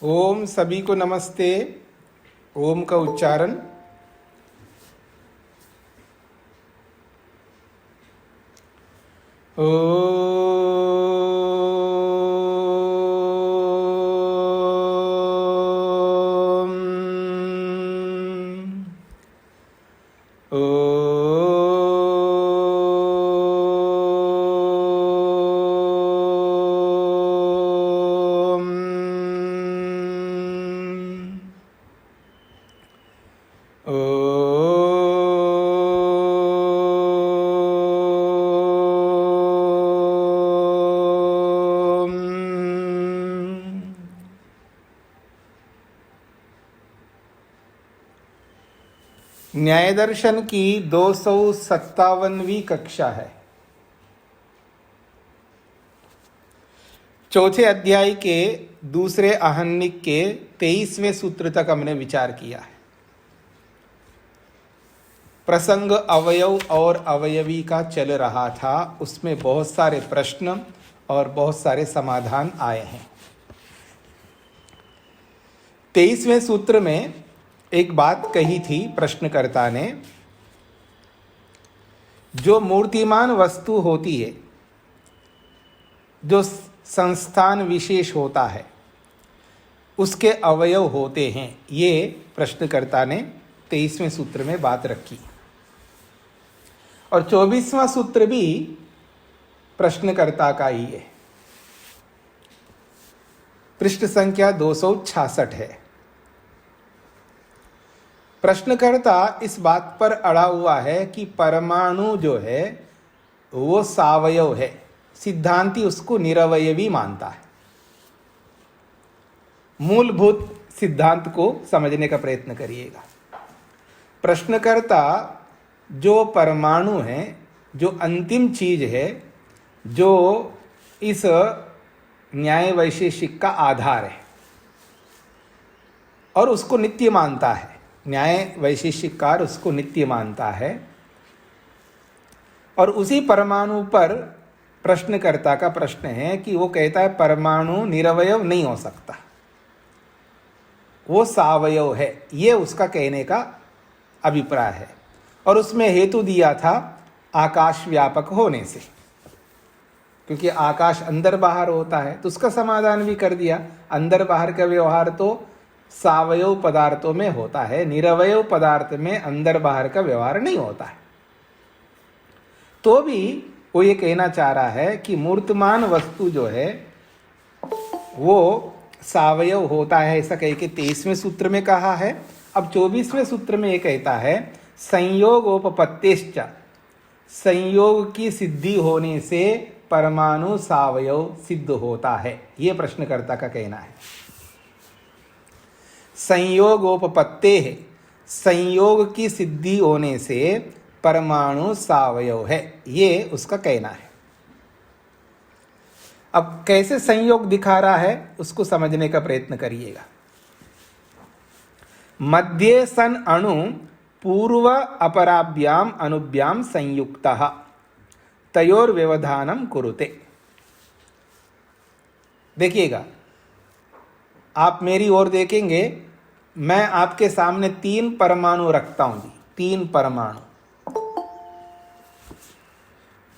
ओम सभी को नमस्ते। ओम का उच्चारण न्याय दर्शन की 257वीं कक्षा है। चौथे अध्याय के दूसरे आहनिक के 23वें सूत्र तक हमने विचार किया है। प्रसंग अवयव और अवयवी का चल रहा था, उसमें बहुत सारे प्रश्न और बहुत सारे समाधान आए हैं। 23वें सूत्र में एक बात कही थी प्रश्नकर्ता ने, जो मूर्तिमान वस्तु होती है, जो संस्थान विशेष होता है, उसके अवयव होते हैं। ये प्रश्नकर्ता ने 23वें सूत्र में बात रखी। और 24वां सूत्र भी प्रश्नकर्ता का ही है। पृष्ठ संख्या 266 है। प्रश्नकर्ता इस बात पर अड़ा हुआ है कि परमाणु जो है वो सावयव है। सिद्धांती उसको निरवयवी मानता है। मूलभूत सिद्धांत को समझने का प्रयत्न करिएगा। प्रश्नकर्ता जो परमाणु है, जो अंतिम चीज है, जो इस न्याय वैशेषिक का आधार है और उसको नित्य मानता है, न्याय वैशेषिककार उसको नित्य मानता है, और उसी परमाणु पर प्रश्नकर्ता का प्रश्न है कि वो कहता है परमाणु निरवयव नहीं हो सकता, वो सावयव है। ये उसका कहने का अभिप्राय है। और उसमें हेतु दिया था आकाश व्यापक होने से, क्योंकि आकाश अंदर बाहर होता है, तो उसका समाधान भी कर दिया। अंदर बाहर का व्यवहार तो सावयव पदार्थों में होता है, निरवयव पदार्थ में अंदर बाहर का व्यवहार नहीं होता है। तो भी वो ये कहना चाह रहा है कि मूर्तमान वस्तु जो है वो सावयव होता है, ऐसा कह के 23वें सूत्र में कहा है। अब 24वें सूत्र में ये कहता है संयोगोपपत्तिश्च, संयोग की सिद्धि होने से परमाणु सावयव सिद्ध होता है। ये प्रश्नकर्ता का कहना है। संयोगोपपत्ते है, संयोग की सिद्धि होने से परमाणु सावयव है, ये उसका कहना है। अब कैसे संयोग दिखा रहा है उसको समझने का प्रयत्न करिएगा। मध्य सन अणु पूर्व अपराभ्याम अनुभ्याम संयुक्तः तयोर व्यवधानम कुरुते। देखिएगा, आप मेरी ओर देखेंगे, मैं आपके सामने 3 परमाणु रखता हूं जी, 3 परमाणु।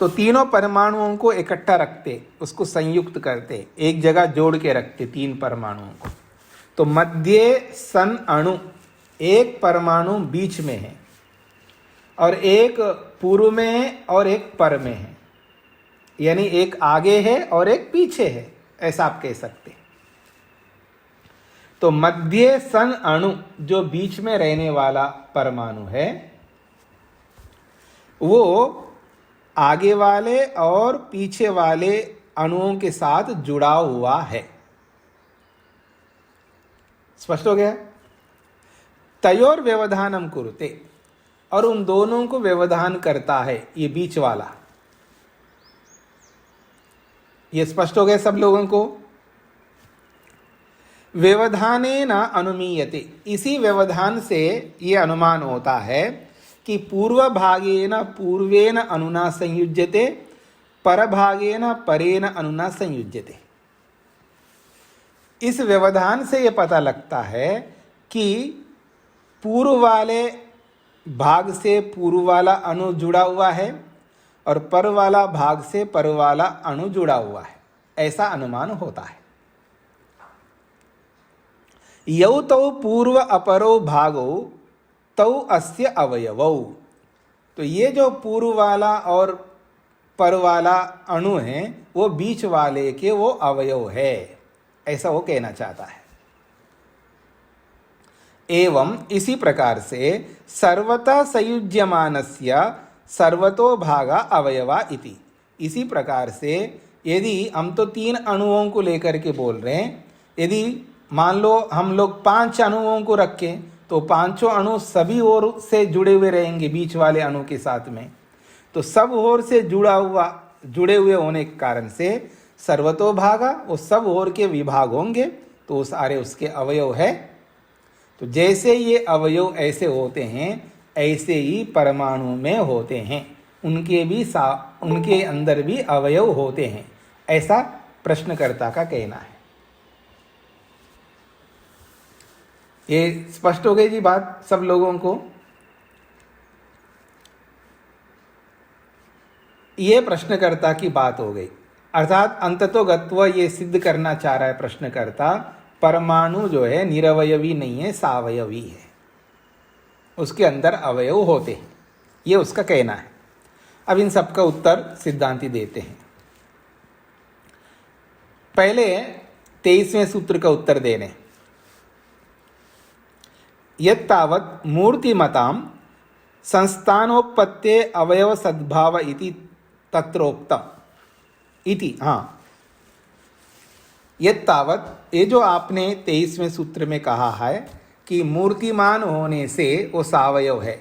तो तीनों परमाणुओं को इकट्ठा रखते, उसको संयुक्त करते, एक जगह जोड़ के रखते 3 परमाणुओं को। तो मध्य सन अणु, एक परमाणु बीच में है और एक पूर्व में है और एक पर में है, यानी एक आगे है और एक पीछे है, ऐसा आप कह सकते हैं। तो मध्य सन अणु जो बीच में रहने वाला परमाणु है, वो आगे वाले और पीछे वाले अणुओं के साथ जुड़ा हुआ है। स्पष्ट हो गया? तयोर व्यवधानम कुरुते, और उन दोनों को व्यवधान करता है ये बीच वाला। ये स्पष्ट हो गया सब लोगों को? व्यवधानेन अनुमीयते, इसी व्यवधान से ये अनुमान होता है कि पूर्व भागेन पूर्वेन अनुना संयुज्यते, पर भागेन परेन अनुना संयुज्यते। इस व्यवधान से ये पता लगता है कि पूर्व वाले भाग से पूर्व वाला अणु जुड़ा हुआ है और पर वाला भाग से पर वाला अणु जुड़ा हुआ है, ऐसा अनुमान होता है। यौ तौ पूर्व अपरो भागो तौ अस्य अवयवौ। तो ये जो पूर्व वाला और पर वाला अणु है वो बीच वाले के वो अवयव है, ऐसा वो कहना चाहता है। एवं इसी प्रकार से सर्वतः संयुज्यमानस्य सर्वतो भागा अवयवा इति। इसी प्रकार से यदि हम तो 3 अणुओं को लेकर के बोल रहे हैं, यदि मान लो हम लोग 5 अणुओं को रखें तो पांचों अणु सभी ओर से जुड़े हुए रहेंगे बीच वाले अणु के साथ में। तो सब ओर से जुड़े हुए होने के कारण से सर्वतो भागा, वो सब ओर के विभाग होंगे तो सारे उसके अवयव है। तो जैसे ये अवयव ऐसे होते हैं ऐसे ही परमाणु में होते हैं, उनके अंदर भी अवयव होते हैं, ऐसा प्रश्नकर्ता का कहना है। ये स्पष्ट हो गई जी बात सब लोगों को? ये प्रश्नकर्ता की बात हो गई। अर्थात अंततोगत्व ये सिद्ध करना चाह रहा है प्रश्नकर्ता, परमाणु जो है निरवयवी नहीं है, सावयवी है, उसके अंदर अवयव होते हैं, ये उसका कहना है। अब इन सबका उत्तर सिद्धांती देते हैं। पहले 23वें सूत्र का उत्तर देने। यत्तावत् मूर्तिमतां संस्थानोपत्ते अवयव सद्भाव इति तत्रोक्तम इति। हाँ, यत्तावत्, ये जो आपने 23वें सूत्र में कहा है कि मूर्तिमान होने से वो सावयव है।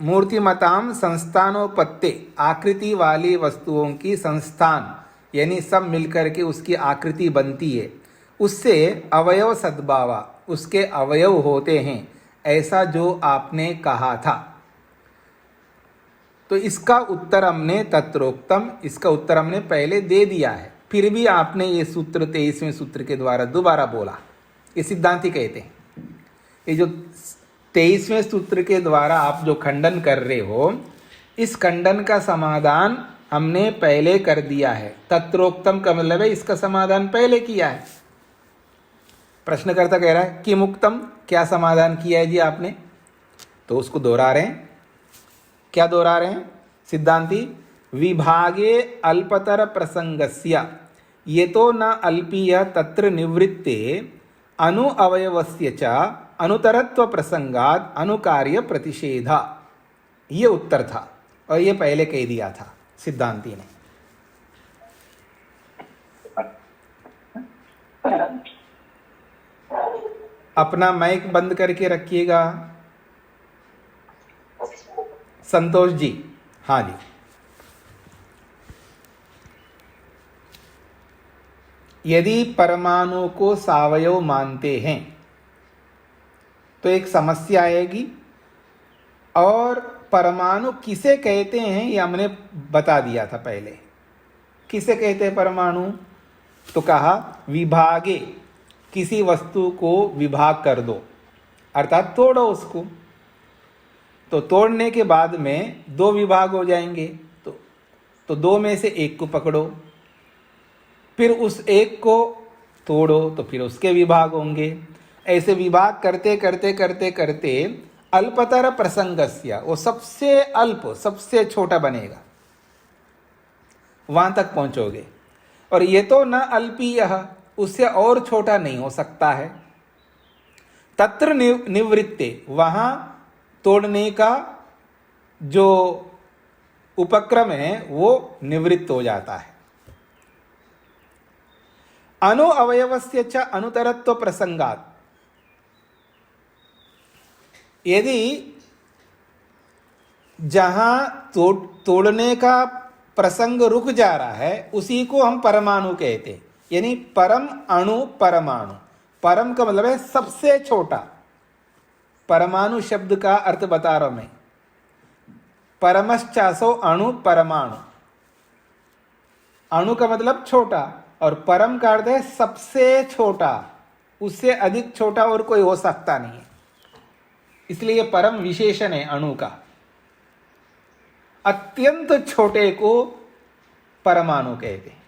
मूर्तिमताम संस्थानोपत्ते, आकृति वाली वस्तुओं की संस्थान यानी सब मिलकर के उसकी आकृति बनती है, उससे अवयव सद्भावा, उसके अवयव होते हैं, ऐसा जो आपने कहा था। तो इसका उत्तर हमने तत्रोक्तम, इसका उत्तर हमने पहले दे दिया है, फिर भी आपने ये सूत्र 23वें सूत्र के द्वारा दोबारा बोला, ये सिद्धांति कहते हैं। ये जो 23वें सूत्र के द्वारा आप जो खंडन कर रहे हो, इस खंडन का समाधान हमने पहले कर दिया है। तत्रोक्तम का मतलब है इसका समाधान पहले किया है। प्रश्नकर्ता कह रहा है कि मुक्तम, क्या समाधान किया है जी आपने? तो उसको दोहरा रहे हैं। क्या दोहरा रहे हैं सिद्धांति? विभागे अल्पतर प्रसंगस्य ये तो न अल्पीय तत्र निवृत्ते अनु अवयवस्य च अनुतरत्व प्रसंगात अनुकार्य प्रतिषेधा, ये उत्तर था और ये पहले कह दिया था सिद्धांति ने। अपना माइक बंद करके रखिएगा संतोष जी। हाँ जी, यदि परमाणु को सावयव मानते हैं तो एक समस्या आएगी, और परमाणु किसे कहते हैं ये हमने बता दिया था पहले। किसे कहते हैं परमाणु? तो कहा विभागे, किसी वस्तु को विभाग कर दो, अर्थात तोड़ो उसको। तो तोड़ने के बाद में 2 विभाग हो जाएंगे, तो 2 में से एक को पकड़ो, फिर उस एक को तोड़ो तो फिर उसके विभाग होंगे। ऐसे विभाग करते करते करते करते अल्पतर प्रसंगस्य, वो सबसे अल्प, सबसे छोटा बनेगा, वहां तक पहुंचोगे। और ये तो न अल्पीय, उससे और छोटा नहीं हो सकता है। तत्र निवृत्ते, वहां तोड़ने का जो उपक्रम है वो निवृत्त हो जाता है। अनु अवयवस्य च अनुतरत्व प्रसंगात, यदि जहां तोड़ने का प्रसंग रुक जा रहा है उसी को हम परमाणु कहते हैं, यानी परम अणु परमाणु। परम का मतलब है सबसे छोटा। परमाणु शब्द का अर्थ बता रहा हूं मैं। परमश्चासो अणु परमाणु, अणु का मतलब छोटा और परम का अर्थ है सबसे छोटा, उससे अधिक छोटा और कोई हो सकता नहीं है, इसलिए ये परम विशेषण है अणु का। अत्यंत छोटे को परमाणु कहते हैं।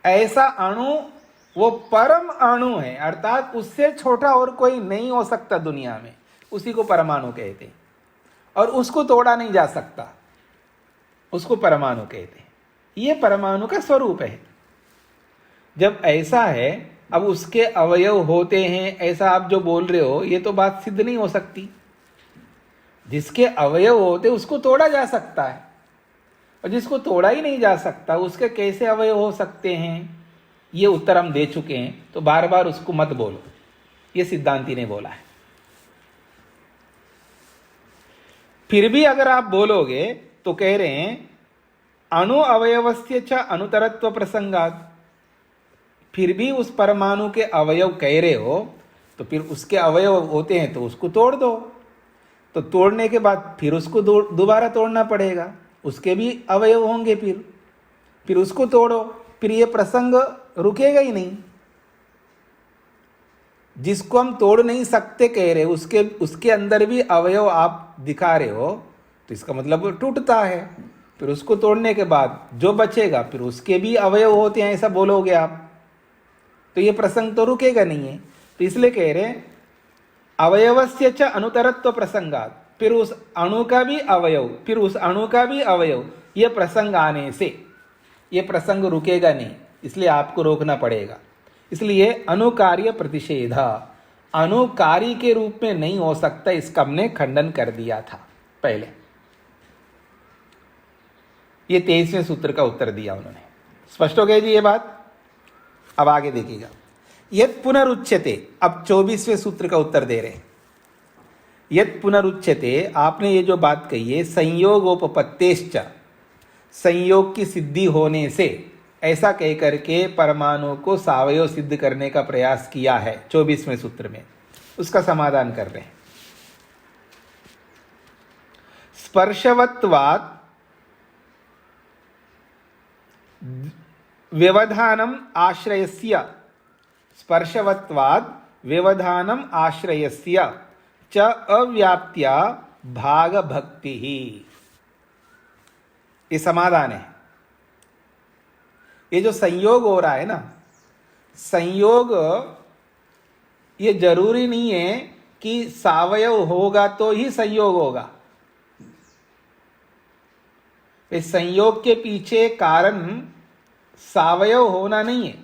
ऐसा अणु वो परम अणु है, अर्थात उससे छोटा और कोई नहीं हो सकता दुनिया में, उसी को परमाणु कहते हैं। और उसको तोड़ा नहीं जा सकता, उसको परमाणु कहते हैं। ये परमाणु का स्वरूप है। जब ऐसा है, अब उसके अवयव होते हैं ऐसा आप जो बोल रहे हो, ये तो बात सिद्ध नहीं हो सकती। जिसके अवयव होते उसको तोड़ा जा सकता है, और जिसको तोड़ा ही नहीं जा सकता उसके कैसे अवयव हो सकते हैं, ये उत्तर हम दे चुके हैं, तो बार बार उसको मत बोलो, ये सिद्धांती ने बोला है। फिर भी अगर आप बोलोगे तो कह रहे हैं अणु अवयवस्य च अनुतरत्व प्रसंगात, फिर भी उस परमाणु के अवयव कह रहे हो तो फिर उसके अवयव होते हैं तो उसको तोड़ दो, तो तोड़ने के बाद फिर उसको दोबारा तोड़ना पड़ेगा, उसके भी अवयव होंगे, फिर उसको तोड़ो, फिर ये प्रसंग रुकेगा ही नहीं। जिसको हम तोड़ नहीं सकते कह रहे उसके अंदर भी अवयव आप दिखा रहे हो, तो इसका मतलब टूटता है, फिर उसको तोड़ने के बाद जो बचेगा फिर उसके भी अवयव होते हैं ऐसा बोलोगे आप, तो ये प्रसंग तो रुकेगा नहीं है। तो इसलिए कह रहे अवयवस्य च अनुतरत्व प्रसंगात, फिर उस अणु का भी अवयव, फिर उस अणु का भी अवयव, ये प्रसंग आने से ये प्रसंग रुकेगा नहीं, इसलिए आपको रोकना पड़ेगा। इसलिए अनुकार्य प्रतिषेध, अनुकारी के रूप में नहीं हो सकता, इसका हमने खंडन कर दिया था पहले। ये 23वें सूत्र का उत्तर दिया उन्होंने। स्पष्ट हो गया जी ये बात। अब आगे देखिएगा, यद पुनरुच्यते, अब 24वें सूत्र का उत्तर दे रहे हैं। यद पुनरुच्यते, आपने ये जो बात कही है संयोगोपपत्तेश्च, संयोग की सिद्धि होने से, ऐसा कह करके परमाणु को सावयव सिद्ध करने का प्रयास किया है 24वें सूत्र में, उसका समाधान कर रहे हैं। स्पर्शवत्वात् व्यवधानम आश्रयस्य, स्पर्शवत्वात् व्यवधानम आश्रयस्य च अव्याप्त्या भाग भक्ति ही, ये समाधान है। ये जो संयोग हो रहा है ना, संयोग ये जरूरी नहीं है कि सावयव होगा तो ही संयोग होगा। इस संयोग के पीछे कारण सावयव होना नहीं है,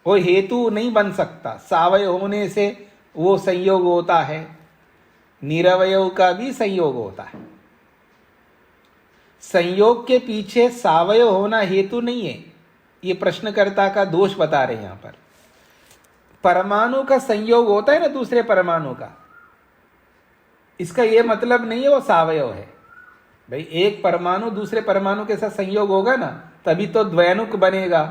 वो हेतु नहीं बन सकता। सावयव होने से वो संयोग होता है, निरवयव का भी संयोग होता है। संयोग के पीछे सावयव होना हेतु नहीं है, ये प्रश्नकर्ता का दोष बता रहे हैं यहां पर। परमाणु का संयोग होता है ना दूसरे परमाणु का, इसका यह मतलब नहीं है वो सावयव है। भाई एक परमाणु दूसरे परमाणु के साथ संयोग होगा ना, तभी तो द्वयानुक बनेगा,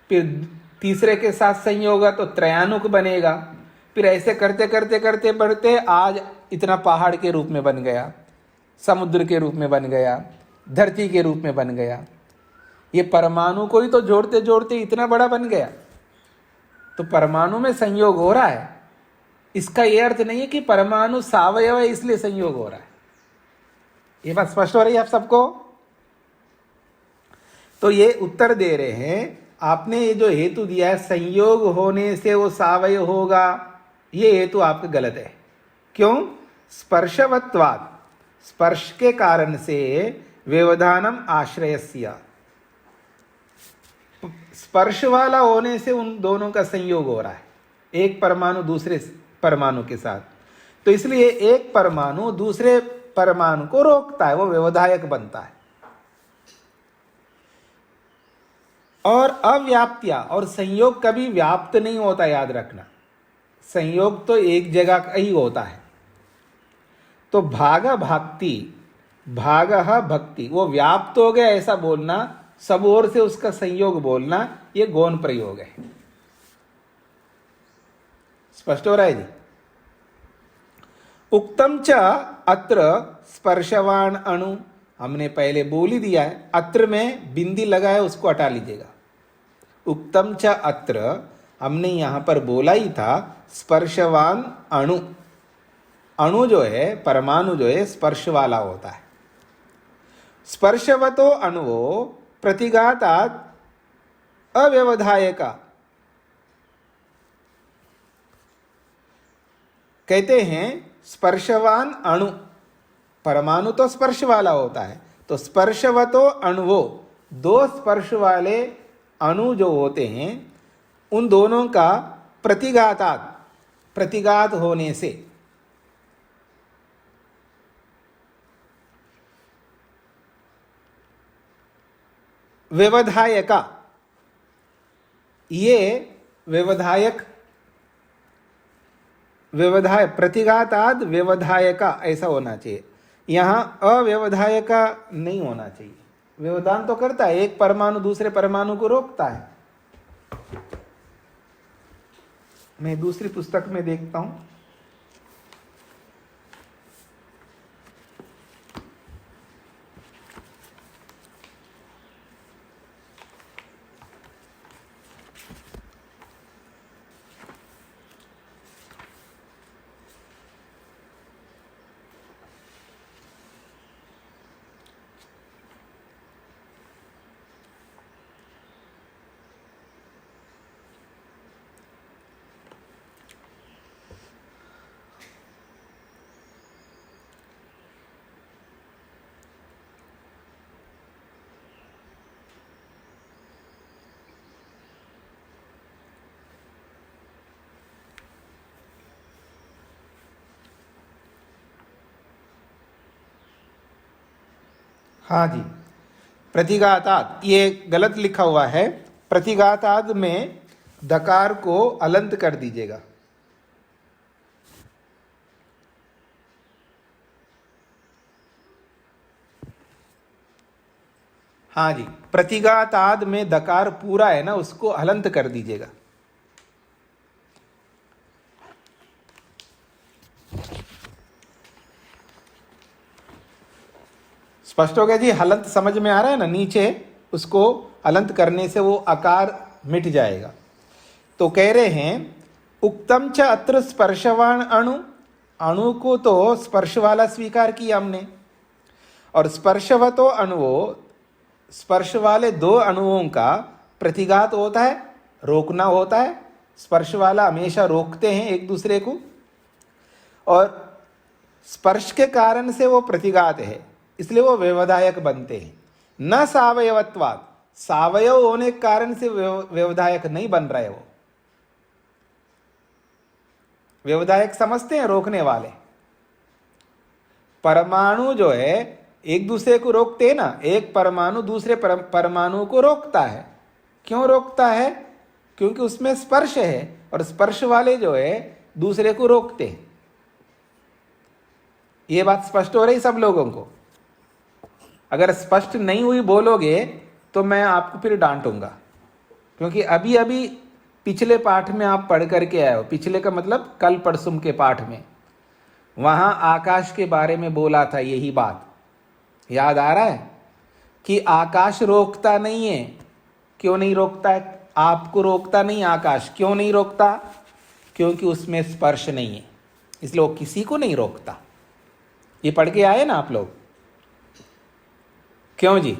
फिर तीसरे के साथ संयोग होगा तो त्रयानुक बनेगा, फिर ऐसे करते करते करते बढ़ते आज इतना पहाड़ के रूप में बन गया, समुद्र के रूप में बन गया, धरती के रूप में बन गया। ये परमाणु को ही तो जोड़ते जोड़ते इतना बड़ा बन गया। तो परमाणु में संयोग हो रहा है, इसका यह अर्थ नहीं है कि परमाणु सावयव है इसलिए संयोग हो रहा है। ये बात स्पष्ट हो रही है आप सबको? तो ये उत्तर दे रहे हैं, आपने ये जो हेतु दिया है संयोग होने से वो सावयव होगा, ये हेतु आपका गलत है। क्यों? स्पर्शवत्वात्, स्पर्श के कारण से व्यवधानम आश्रयस्य, स्पर्श वाला होने से उन दोनों का संयोग हो रहा है, एक परमाणु दूसरे परमाणु के साथ। तो इसलिए एक परमाणु दूसरे परमाणु को रोकता है, वो व्यवधायक बनता है। और अव्याप्त्या, और संयोग कभी व्याप्त नहीं होता, याद रखना। संयोग तो एक जगह का ही होता है। तो भाग भक्ति, भाग भक्ति, वो व्याप्त हो गया ऐसा बोलना, सब ओर से उसका संयोग बोलना, ये गौण प्रयोग है। स्पष्ट हो रहा है जी? उक्तम च अत्र स्पर्शवान अणु हमने पहले बोल ही दिया है, अत्र में बिंदी लगा है उसको हटा लीजिएगा। उक्तम च अत्र हमने यहां पर बोला ही था, स्पर्शवान अणु, अणु जो है परमाणु जो है स्पर्श वाला होता है। स्पर्शवतो अणुवो प्रतिघातात् अव्यवधायका, कहते हैं स्पर्शवान अणु, परमाणु तो स्पर्श वाला होता है, तो स्पर्शवतो अणुवो, दो स्पर्श वाले अणु जो होते हैं उन दोनों का प्रतिघातात्, प्रतिघात होने से, व्यवधायका, ये व्यवधायक, व्यवधाय प्रतिघाताद व्यवधायका ऐसा होना चाहिए, यहां अव्यवधायका नहीं होना चाहिए। व्यवधान तो करता है, एक परमाणु दूसरे परमाणु को रोकता है। मैं दूसरी पुस्तक में देखता हूं, हाँ जी, प्रतिघाताद, ये गलत लिखा हुआ है, प्रतिघाताद में दकार को अलंत कर दीजिएगा। हाँ जी, प्रतिघाताद में दकार पूरा है ना, उसको हलंत कर दीजिएगा। स्पष्ट हो गया जी? हलंत समझ में आ रहा है ना? नीचे उसको हलंत करने से वो आकार मिट जाएगा। तो कह रहे हैं उक्तम च अत्र स्पर्शवान अणु, अणु को तो स्पर्श वाला स्वीकार किया हमने, और स्पर्शवतो अणुओं, स्पर्श वाले दो अणुओं का प्रतिघात होता है, रोकना होता है। स्पर्श वाला हमेशा रोकते हैं एक दूसरे को, और स्पर्श के कारण से वो प्रतिघात है, इसलिए वो व्यवधायक बनते हैं। न सावयवत्वात्, सावयव होने के कारण से व्यवधायक नहीं बन रहे। वो व्यवधायक समझते हैं रोकने वाले। परमाणु जो है एक दूसरे को रोकते हैं ना, एक परमाणु दूसरे परमाणु को रोकता है। क्यों रोकता है? क्योंकि उसमें स्पर्श है, और स्पर्श वाले जो है दूसरे को रोकते हैं। ये बात स्पष्ट हो रही सब लोगों को? अगर स्पष्ट नहीं हुई बोलोगे तो मैं आपको फिर डांटूंगा, क्योंकि अभी अभी पिछले पाठ में आप पढ़ करके आए हो। पिछले का मतलब कल परसों के पाठ में, वहां आकाश के बारे में बोला था यही बात, याद आ रहा है? कि आकाश रोकता नहीं है। क्यों नहीं रोकता है? आपको रोकता नहीं आकाश। क्यों नहीं रोकता? क्योंकि उसमें स्पर्श नहीं है, इसलिए वो किसी को नहीं रोकता। ये पढ़ के आए ना आप लोग? क्यों जी,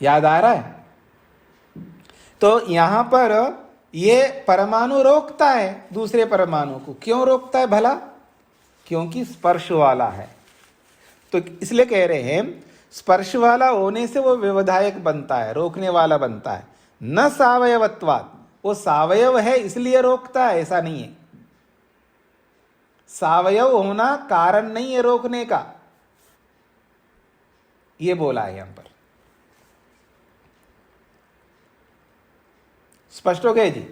याद आ रहा है? तो यहां पर ये परमाणु रोकता है दूसरे परमाणु को। क्यों रोकता है भला? क्योंकि स्पर्श वाला है। तो इसलिए कह रहे हैं स्पर्श वाला होने से वो व्यवधायक बनता है, रोकने वाला बनता है। न सावयवत्वात्, वो सावयव है इसलिए रोकता है, ऐसा नहीं है। सावयव होना कारण नहीं है रोकने का, ये बोला है यहां पर। स्पष्ट हो गए जी?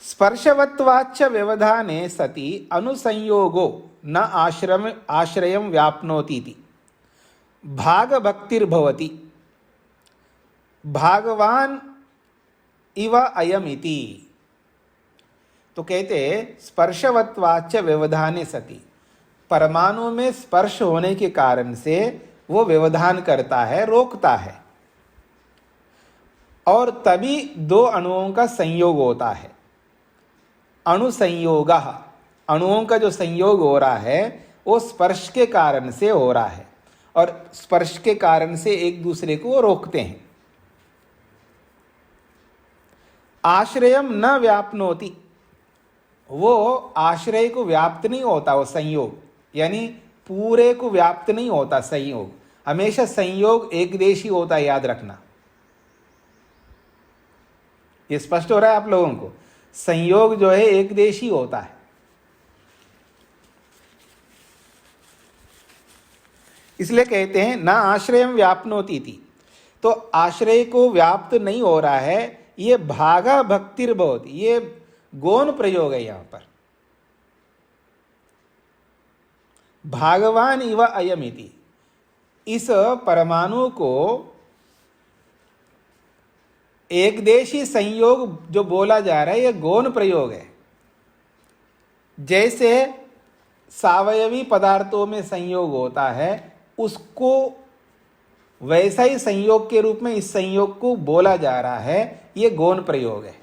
स्पर्शवत्वाच्च व्यवधाने सति अनुसंयोगो न आश्रयं व्याप्नोति इति भाग भक्तिर्भवति भागवान इव अयम इति। तो कहते स्पर्शवत्वाच्च व्यवधाने सति, परमाणु में स्पर्श होने के कारण से वो व्यवधान करता है, रोकता है, और तभी दो अणुओं का संयोग होता है। अणु संयोग, अणुओं का जो संयोग हो रहा है वो स्पर्श के कारण से हो रहा है, और स्पर्श के कारण से एक दूसरे को रोकते हैं। आश्रयम न व्याप्नोति, वो आश्रय को व्याप्त नहीं होता, वो संयोग यानी पूरे को व्याप्त नहीं होता। संयोग हमेशा संयोग एक देशी होता है, याद रखना। ये स्पष्ट हो रहा है आप लोगों को? संयोग जो है एक देशी होता है। इसलिए कहते हैं ना आश्रयम व्याप्नोति थी, तो आश्रय को व्याप्त नहीं हो रहा है। ये भागा भक्तिर्भवति, ये गौण प्रयोग है। यहां पर भागवान इव अयमिति, इस परमाणु को एकदेशी संयोग जो बोला जा रहा है ये गौण प्रयोग है। जैसे सावयवी पदार्थों में संयोग होता है उसको वैसा ही संयोग के रूप में इस संयोग को बोला जा रहा है, ये गौण प्रयोग है।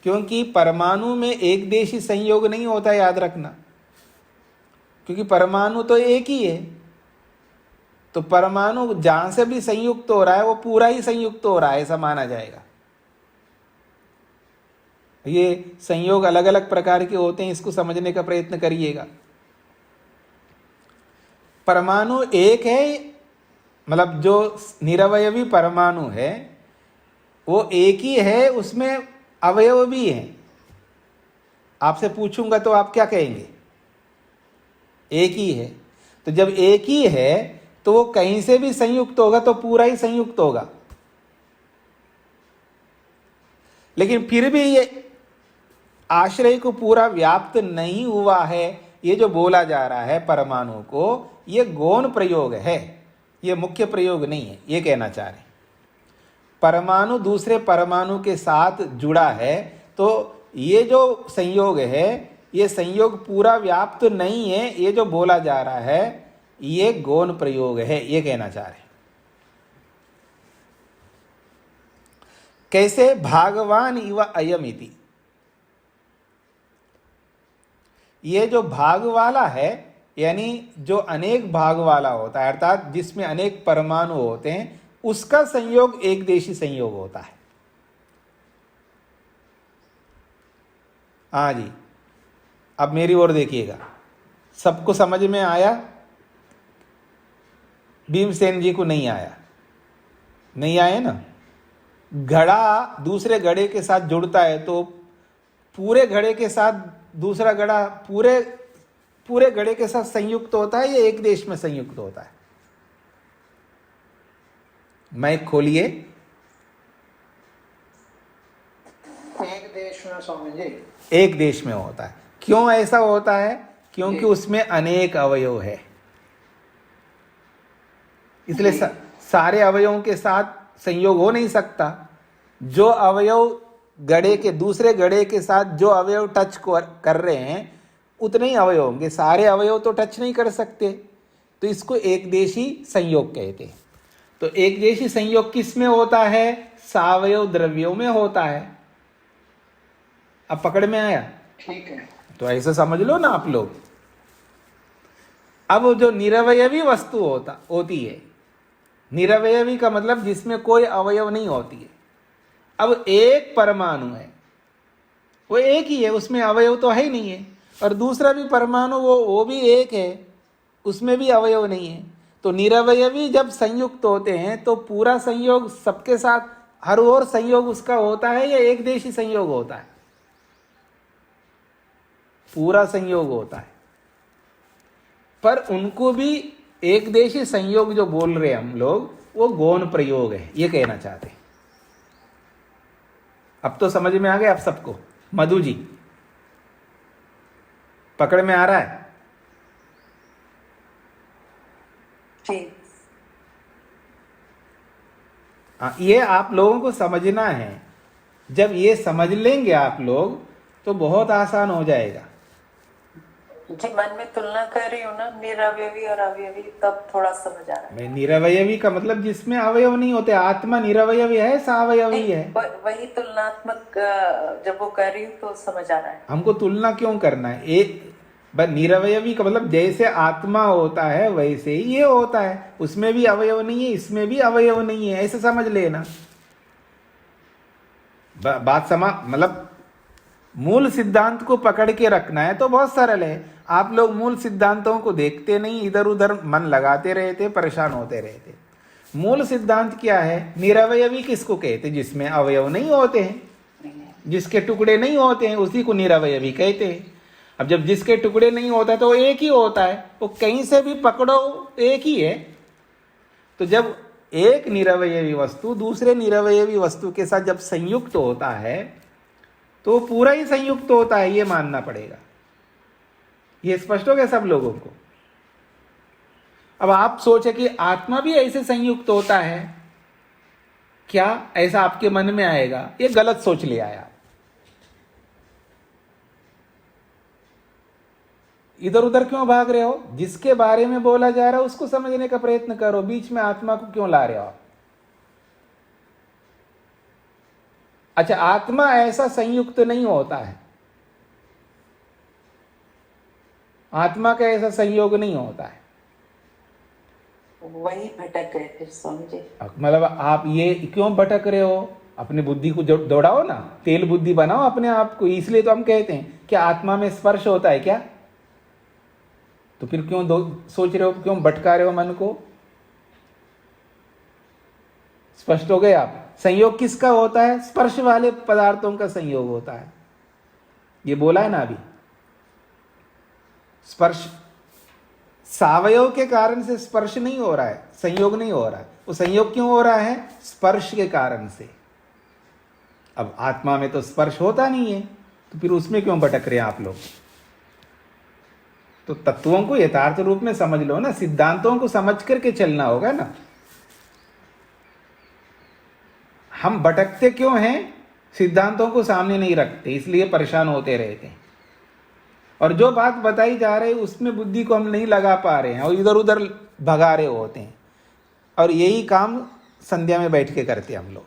क्योंकि परमाणु में एक देशी संयोग नहीं होता, याद रखना, क्योंकि परमाणु तो एक ही है। तो परमाणु जहां से भी संयुक्त हो रहा है वो पूरा ही संयुक्त हो रहा है, ऐसा माना जाएगा। ये संयोग अलग अलग प्रकार के होते हैं, इसको समझने का प्रयत्न करिएगा। परमाणु एक है, मतलब जो निरवयवी परमाणु है वो एक ही है, उसमें अवयव भी हैं। आपसे पूछूंगा तो आप क्या कहेंगे? एक ही है। तो जब एक ही है तो वो कहीं से भी संयुक्त होगा तो पूरा ही संयुक्त होगा। लेकिन फिर भी ये आश्रय को पूरा व्याप्त नहीं हुआ है, ये जो बोला जा रहा है परमाणु को, ये गौण प्रयोग है, ये मुख्य प्रयोग नहीं है, ये कहना चाह रहे। परमाणु दूसरे परमाणु के साथ जुड़ा है तो ये जो संयोग है ये संयोग पूरा व्याप्त नहीं है, ये जो बोला जा रहा है ये गौण प्रयोग है, ये कहना चाह रहे। कैसे? भागवान इव अयमिति, ये जो भाग वाला है यानी जो अनेक भाग वाला होता है, अर्थात जिसमें अनेक परमाणु होते हैं, उसका संयोग एक देशी संयोग होता है। हाँ जी, अब मेरी ओर देखिएगा। सबको समझ में आया? भीमसेन जी को नहीं आया? नहीं आया ना? घड़ा दूसरे घड़े के साथ जुड़ता है तो पूरे घड़े के साथ दूसरा घड़ा पूरे घड़े के साथ संयुक्त होता है या एक देश में संयुक्त होता है? माइक खोलिए। एक देश में स्वामी जी, एक देश में होता है। क्यों ऐसा होता है? क्योंकि उसमें अनेक अवयव है, इसलिए सारे अवयवों के साथ संयोग हो नहीं सकता। जो अवयव घड़े के दूसरे घड़े के साथ जो अवयव टच कर रहे हैं उतने ही अवयव होंगे, सारे अवयव तो टच नहीं कर सकते, तो इसको एक देशी संयोग कहते हैं। तो एक देशी संयोग किस में होता है? सावयव द्रव्यों में होता है। अब पकड़ में आया? ठीक है। तो ऐसा समझ लो ना आप लोग। अब जो निरवयवी वस्तु होती है, निरवयवी का मतलब जिसमें कोई अवयव नहीं होती है। अब एक परमाणु है, वो एक ही है, उसमें अवयव तो है ही नहीं है, और दूसरा भी परमाणु वो भी एक है, उसमें भी अवयव नहीं है। तो निरवयवी जब संयुक्त होते हैं तो पूरा संयोग सबके साथ हर ओर संयोग उसका होता है या एक देशी संयोग होता है? पूरा संयोग होता है। पर उनको भी एक देशी संयोग जो बोल रहे हैं हम लोग, वो गौण प्रयोग है, ये कहना चाहते हैं। अब तो समझ में आ गया आप सबको? मधु जी, पकड़ में आ रहा है? ये आप लोगों को समझना है। जब ये समझ लेंगे आप लोग तो बहुत आसान हो जाएगा। जी मन में तुलना कर रही हूँ ना, निरवयवी और अवयवी, तब थोड़ा समझ आ रहा है। मैं निरवयवी का मतलब जिसमें अवयव नहीं होते, आत्मा निरवयवी है, सावयवी नहीं, है। वही तुलनात्मक जब वो कर रही हूँ तो समझ आ रहा है। हमको तुलना क्यों करना है? एक बस निरवयवी का मतलब जैसे आत्मा होता है वैसे ही ये होता है, उसमें भी अवयव नहीं है, इसमें भी अवयव नहीं है, ऐसे समझ लेना। बात मतलब मूल सिद्धांत को पकड़ के रखना है तो बहुत सरल है। आप लोग मूल सिद्धांतों को देखते नहीं, इधर उधर मन लगाते रहते, परेशान होते रहते। मूल सिद्धांत क्या है? निरवयवी किसको कहते? जिसमें अवयव नहीं होते हैं, जिसके टुकड़े नहीं होते हैं, उसी को निरवयवी कहते हैं। अब जब जिसके टुकड़े नहीं होता है तो एक ही होता है, वो कहीं से भी पकड़ो एक ही है। तो जब एक निरवयवी वस्तु दूसरे निरवयवी वस्तु के साथ जब संयुक्त होता है तो पूरा ही संयुक्त होता है, ये मानना पड़ेगा। ये स्पष्ट हो गया सब लोगों को? अब आप सोचे कि आत्मा भी ऐसे संयुक्त होता है क्या, ऐसा आपके मन में आएगा? ये गलत सोच ले आया। इधर उधर क्यों भाग रहे हो? जिसके बारे में बोला जा रहा है उसको समझने का प्रयत्न करो, बीच में आत्मा को क्यों ला रहे हो? अच्छा, आत्मा ऐसा संयुक्त नहीं होता है, आत्मा का ऐसा संयोग नहीं होता है। वही भटक गए फिर स्वामी जी। मतलब आप ये क्यों भटक रहे हो? अपनी बुद्धि को दौड़ाओ ना, तेल बुद्धि बनाओ अपने आप को। इसलिए तो हम कहते हैं कि आत्मा में स्पर्श होता है क्या? तो फिर क्यों सोच रहे हो, क्यों भटका रहे हो मन को? स्पष्ट हो गए आप? संयोग किसका होता है? स्पर्श वाले पदार्थों का संयोग होता है। ये बोला है ना अभी। स्पर्श सावयव के कारण से स्पर्श नहीं हो रहा है, संयोग नहीं हो रहा है। वो संयोग क्यों हो रहा है? स्पर्श के कारण से। अब आत्मा में तो स्पर्श होता नहीं है, तो फिर उसमें क्यों भटक रहे हैं आप लोग? तो तत्वों को यथार्थ रूप में समझ लो ना, सिद्धांतों को समझ करके चलना होगा ना। हम भटकते क्यों हैं? सिद्धांतों को सामने नहीं रखते, इसलिए परेशान होते रहते हैं। और जो बात बताई जा रही है उसमें बुद्धि को हम नहीं लगा पा रहे हैं और इधर उधर भगा रहे होते हैं। और यही काम संध्या में बैठ के करते हैं हम लोग।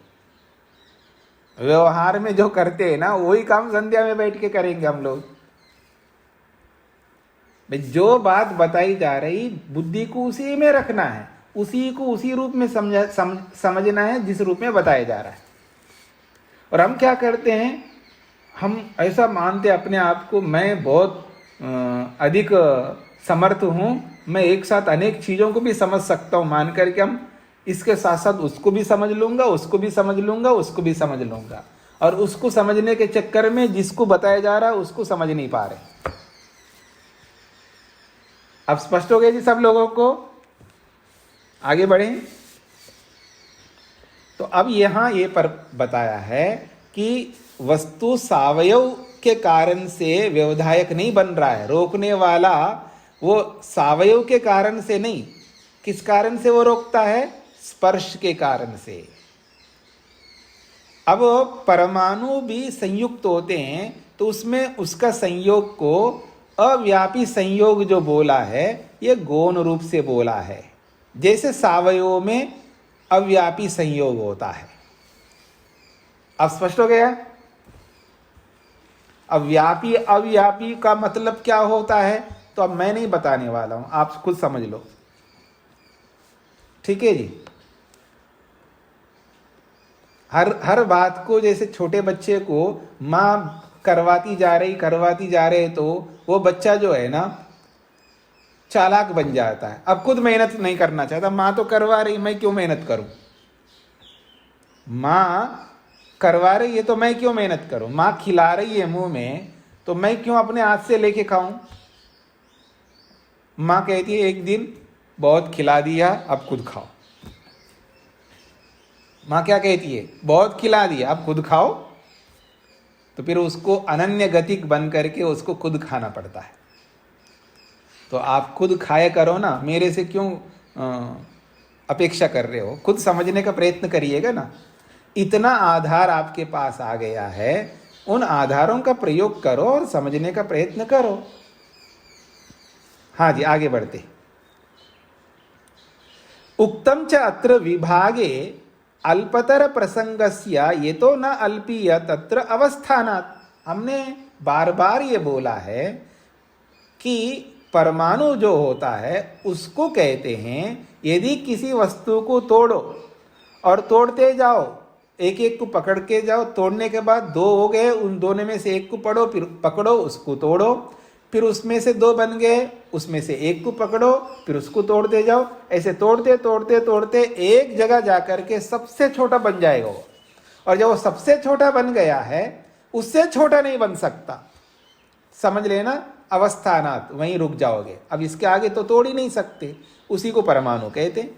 व्यवहार में जो करते हैं ना, वही काम संध्या में बैठ के करेंगे हम लोग। जो बात बताई जा रही, बुद्धि को उसी में रखना है, उसी को उसी रूप में समझना है जिस रूप में बताया जा रहा है। और हम क्या करते हैं, हम ऐसा मानते अपने आप को, मैं बहुत अधिक समर्थ हूँ, मैं एक साथ अनेक चीज़ों को भी समझ सकता हूँ, मान करके हम इसके साथ साथ उसको भी समझ लूँगा, उसको भी समझ लूँगा, उसको भी समझ लूँगा। और उसको समझने के चक्कर में जिसको बताया जा रहा है उसको समझ नहीं पा रहे। अब स्पष्ट हो गया जी सब लोगों को? आगे बढ़ें। तो अब यहाँ ये पर बताया है कि वस्तु सावयव के कारण से व्यवधायक नहीं बन रहा है, रोकने वाला वो सावयव के कारण से नहीं। किस कारण से वो रोकता है? स्पर्श के कारण से। अब परमाणु भी संयुक्त होते हैं तो उसमें उसका संयोग को अव्यापी संयोग जो बोला है, ये गौण रूप से बोला है। जैसे सावयव में अव्यापी संयोग होता है। अब स्पष्ट हो गया? अव्यापी अव्यापी का मतलब क्या होता है तो अब मैं नहीं बताने वाला हूं, आप खुद समझ लो। ठीक है जी? हर बात को, जैसे छोटे बच्चे को माँ करवाती जा रही तो वो बच्चा जो है ना चालाक बन जाता है। अब खुद मेहनत नहीं करना चाहता, माँ तो करवा रही, मैं क्यों मेहनत करूं? माँ करवा रही है तो मैं क्यों मेहनत करूं? माँ खिला रही है मुंह में तो मैं क्यों अपने हाथ से लेके खाऊं? माँ कहती है एक दिन बहुत खिला दिया, अब खुद खाओ। माँ क्या कहती है? बहुत खिला दिया, अब खुद खाओ। तो फिर उसको अनन्य गतिक बन करके उसको खुद खाना पड़ता है। तो आप खुद खाया करो ना, मेरे से क्यों अपेक्षा कर रहे हो? खुद समझने का प्रयत्न करिएगा ना। इतना आधार आपके पास आ गया है, उन आधारों का प्रयोग करो और समझने का प्रयत्न करो। हाँ जी, आगे बढ़ते। उक्तम च अत्र विभागे अल्पतर प्रसंगस्य ये तो न अल्पीय तत्र अवस्थानात्। हमने बार बार ये बोला है कि परमाणु जो होता है उसको कहते हैं, यदि किसी वस्तु को तोड़ो और तोड़ते जाओ, एक एक को पकड़ के जाओ, तोड़ने के बाद दो हो गए, उन दोनों में से एक को पढ़ो, फिर पकड़ो उसको तोड़ो, फिर उसमें से दो बन गए, उसमें से एक को पकड़ो, फिर उसको तोड़ते जाओ, ऐसे तोड़ते तोड़ते तोड़ते एक जगह जाकर के सबसे छोटा बन जाएगा वो। और जब वो सबसे छोटा बन गया है, उससे छोटा नहीं बन सकता, समझ लेना, अवस्थानात, वहीं रुक जाओगे। अब इसके आगे तो तोड़ ही नहीं सकते, उसी को परमाणु कहते।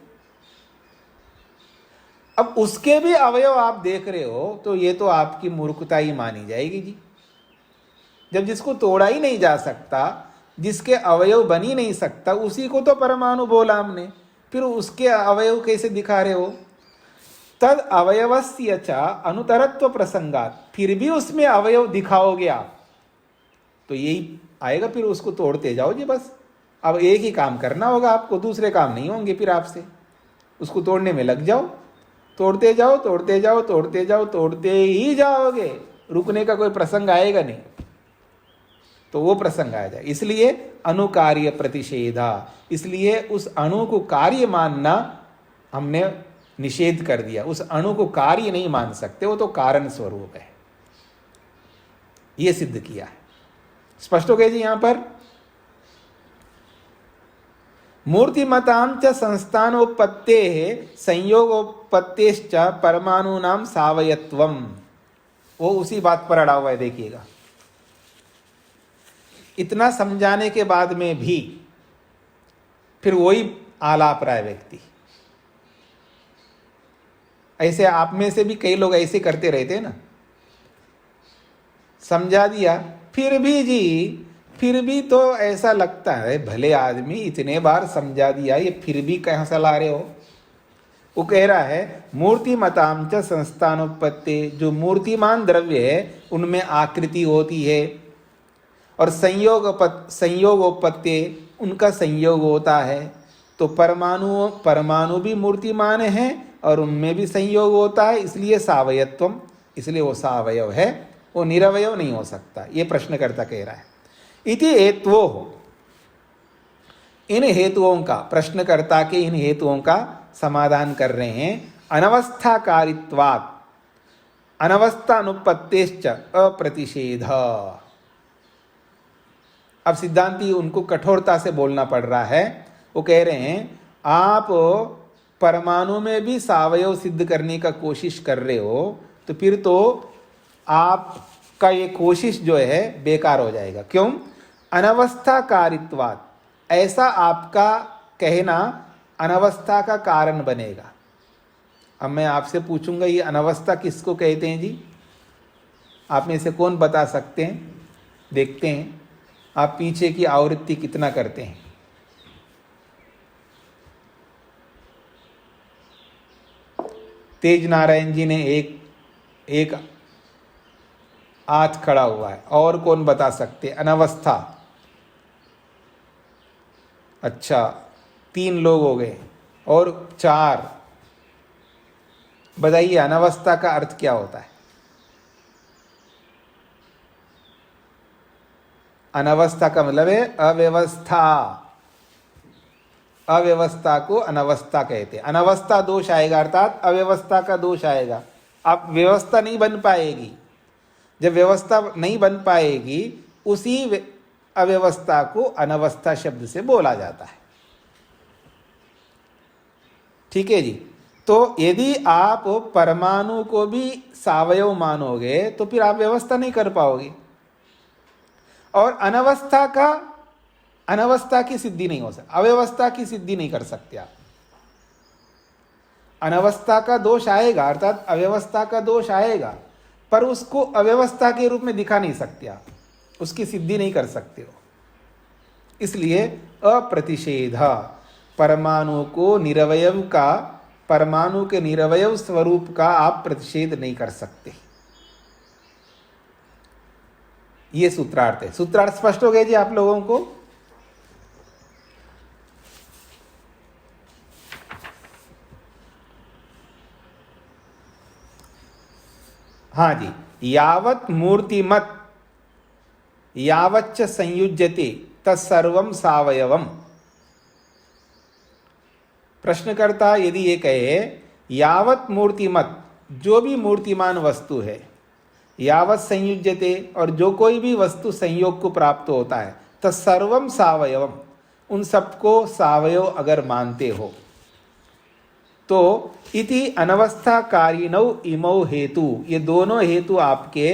अब उसके भी अवयव आप देख रहे हो तो ये तो आपकी मूर्खता ही मानी जाएगी जी। जब जिसको तोड़ा ही नहीं जा सकता, जिसके अवयव बन ही नहीं सकता, उसी को तो परमाणु बोला हमने, फिर उसके अवयव कैसे दिखा रहे हो? तद अवयवस्य च अनुतरत्व प्रसंगात, फिर भी उसमें अवयव दिखाओगे आप तो यही आएगा, फिर उसको तोड़ते जाओ जी बस। अब एक ही काम करना होगा आपको, दूसरे काम नहीं होंगे फिर आपसे, उसको तोड़ने में लग जाओ, तोड़ते जाओ तोड़ते जाओ तोड़ते जाओ, तोड़ते ही जाओगे, रुकने का कोई प्रसंग आएगा नहीं, तो वो प्रसंग आ जाए। इसलिए अनुकार्य प्रतिषेधा, इसलिए उस अणु को कार्य मानना हमने निषेध कर दिया। उस अणु को कार्य नहीं मान सकते, वो तो कारण स्वरूप है, ये सिद्ध किया है। स्पष्ट हो गया जी। यहां पर मूर्तिमतां च संस्थानोत्पत्ते संयोगोत्पत्तेश्च परमाणूनां सावयत्वम, वो उसी बात पर अड़ा हुआ है, देखिएगा। इतना समझाने के बाद में भी फिर वही आलाप रहा है व्यक्ति। ऐसे आप में से भी कई लोग ऐसे करते रहते हैं ना, समझा दिया फिर भी जी, फिर भी तो ऐसा लगता है भले आदमी, इतने बार समझा दिया, ये फिर भी कहाँ से ला रहे हो? वो कह रहा है मूर्ति मताम च संस्थानोत्पत्ति, जो मूर्तिमान द्रव्य है उनमें आकृति होती है, और संयोगोत्पत्ति उनका संयोग होता है। तो परमाणु भी मूर्तिमान है और उनमें भी संयोग होता है, इसलिए सावयत्वम, इसलिए वो सावयव है, वो निरवयव नहीं हो सकता। ये प्रश्नकर्ता कह रहा है। इति हेतुओ, इन हेतुओं का, प्रश्नकर्ता के इन हेतुओं का समाधान कर रहे हैं। अनवस्थाकारित्वात् अनवस्थानुपत्तेश्च अप्रतिषेध। अब सिद्धांती उनको कठोरता से बोलना पड़ रहा है। वो कह रहे हैं आप परमाणु में भी सावयव सिद्ध करने का कोशिश कर रहे हो, तो फिर तो आपका ये कोशिश जो है बेकार हो जाएगा। क्यों? अनवस्थाकारित्वात्, ऐसा आपका कहना अनवस्था का कारण बनेगा। अब मैं आपसे पूछूंगा ये अनवस्था किसको कहते हैं जी? आप में से कौन बता सकते हैं? देखते हैं आप पीछे की आवृत्ति कितना करते हैं। तेज नारायण जी ने एक हाथ खड़ा हुआ है, और कौन बता सकते? अनवस्था। अच्छा, 3 लोग हो गए और 4। बताइए अनवस्था का अर्थ क्या होता है? अनवस्था का मतलब है अव्यवस्था। अव्यवस्था को अनवस्था कहते हैं। अनवस्था दोष आएगा, अर्थात अव्यवस्था का दोष आएगा। अब व्यवस्था नहीं बन पाएगी। जब व्यवस्था नहीं बन पाएगी, उसी अव्यवस्था को अनवस्था शब्द से बोला जाता है। ठीक है जी। तो यदि आप परमाणु को भी सावयव मानोगे तो फिर आप व्यवस्था नहीं कर पाओगे, और अनवस्था की सिद्धि नहीं हो सकती, अव्यवस्था की सिद्धि नहीं कर सकते आप। अनवस्था का दोष आएगा, अर्थात अव्यवस्था का दोष आएगा, पर उसको अव्यवस्था के रूप में दिखा नहीं सकते आप, उसकी सिद्धि नहीं कर सकते हो। इसलिए अप्रतिषेध, परमाणु को निरवयव का, परमाणु के निरवयव स्वरूप का आप प्रतिषेध नहीं कर सकते। ये सूत्रार्थ है। सूत्रार्थ स्पष्ट हो गए जी आप लोगों को? हाँ जी, यावत् मूर्तिमत् यावच्च संयुज्यते तत्सर्वं सावयवम्। प्रश्नकर्ता यदि ये कहे यावत् मूर्तिमत्, जो भी मूर्तिमान वस्तु है, यावत् संयुज्यते, और जो कोई भी वस्तु संयोग को प्राप्त होता है, तत्सर्वं सावयवम्, उन सबको सावयव अगर मानते हो तो इति अनवस्थाकारिणौ इमौ हेतु, ये दोनों हेतु आपके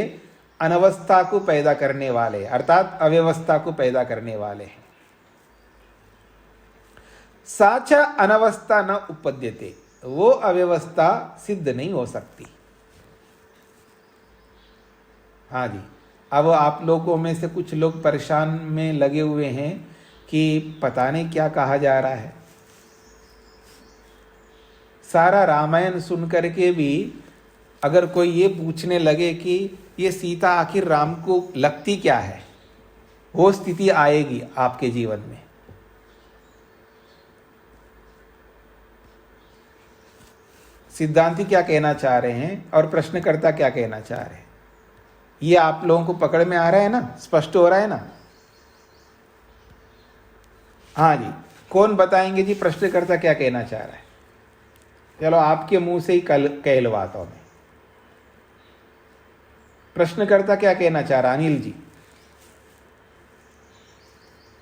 अनवस्था को पैदा करने वाले, अर्थात अव्यवस्था को पैदा करने वाले हैं। साच अनवस्था न उपपद्यते, वो अव्यवस्था सिद्ध नहीं हो सकती। हाँ जी, अब आप लोगों में से कुछ लोग परेशान में लगे हुए हैं कि पता नहीं क्या कहा जा रहा है। सारा रामायण सुन करके भी अगर कोई ये पूछने लगे कि ये सीता आखिर राम को लगती क्या है, वो स्थिति आएगी आपके जीवन में। सिद्धांती क्या कहना चाह रहे हैं और प्रश्नकर्ता क्या कहना चाह रहे हैं, ये आप लोगों को पकड़ में आ रहा है ना, स्पष्ट हो रहा है ना? हाँ जी, कौन बताएंगे जी प्रश्नकर्ता क्या कहना चाह रहा है? चलो आपके मुंह से ही कहलवाता हूं मैं। प्रश्नकर्ता क्या कहना चाह रहा है? अनिल जी,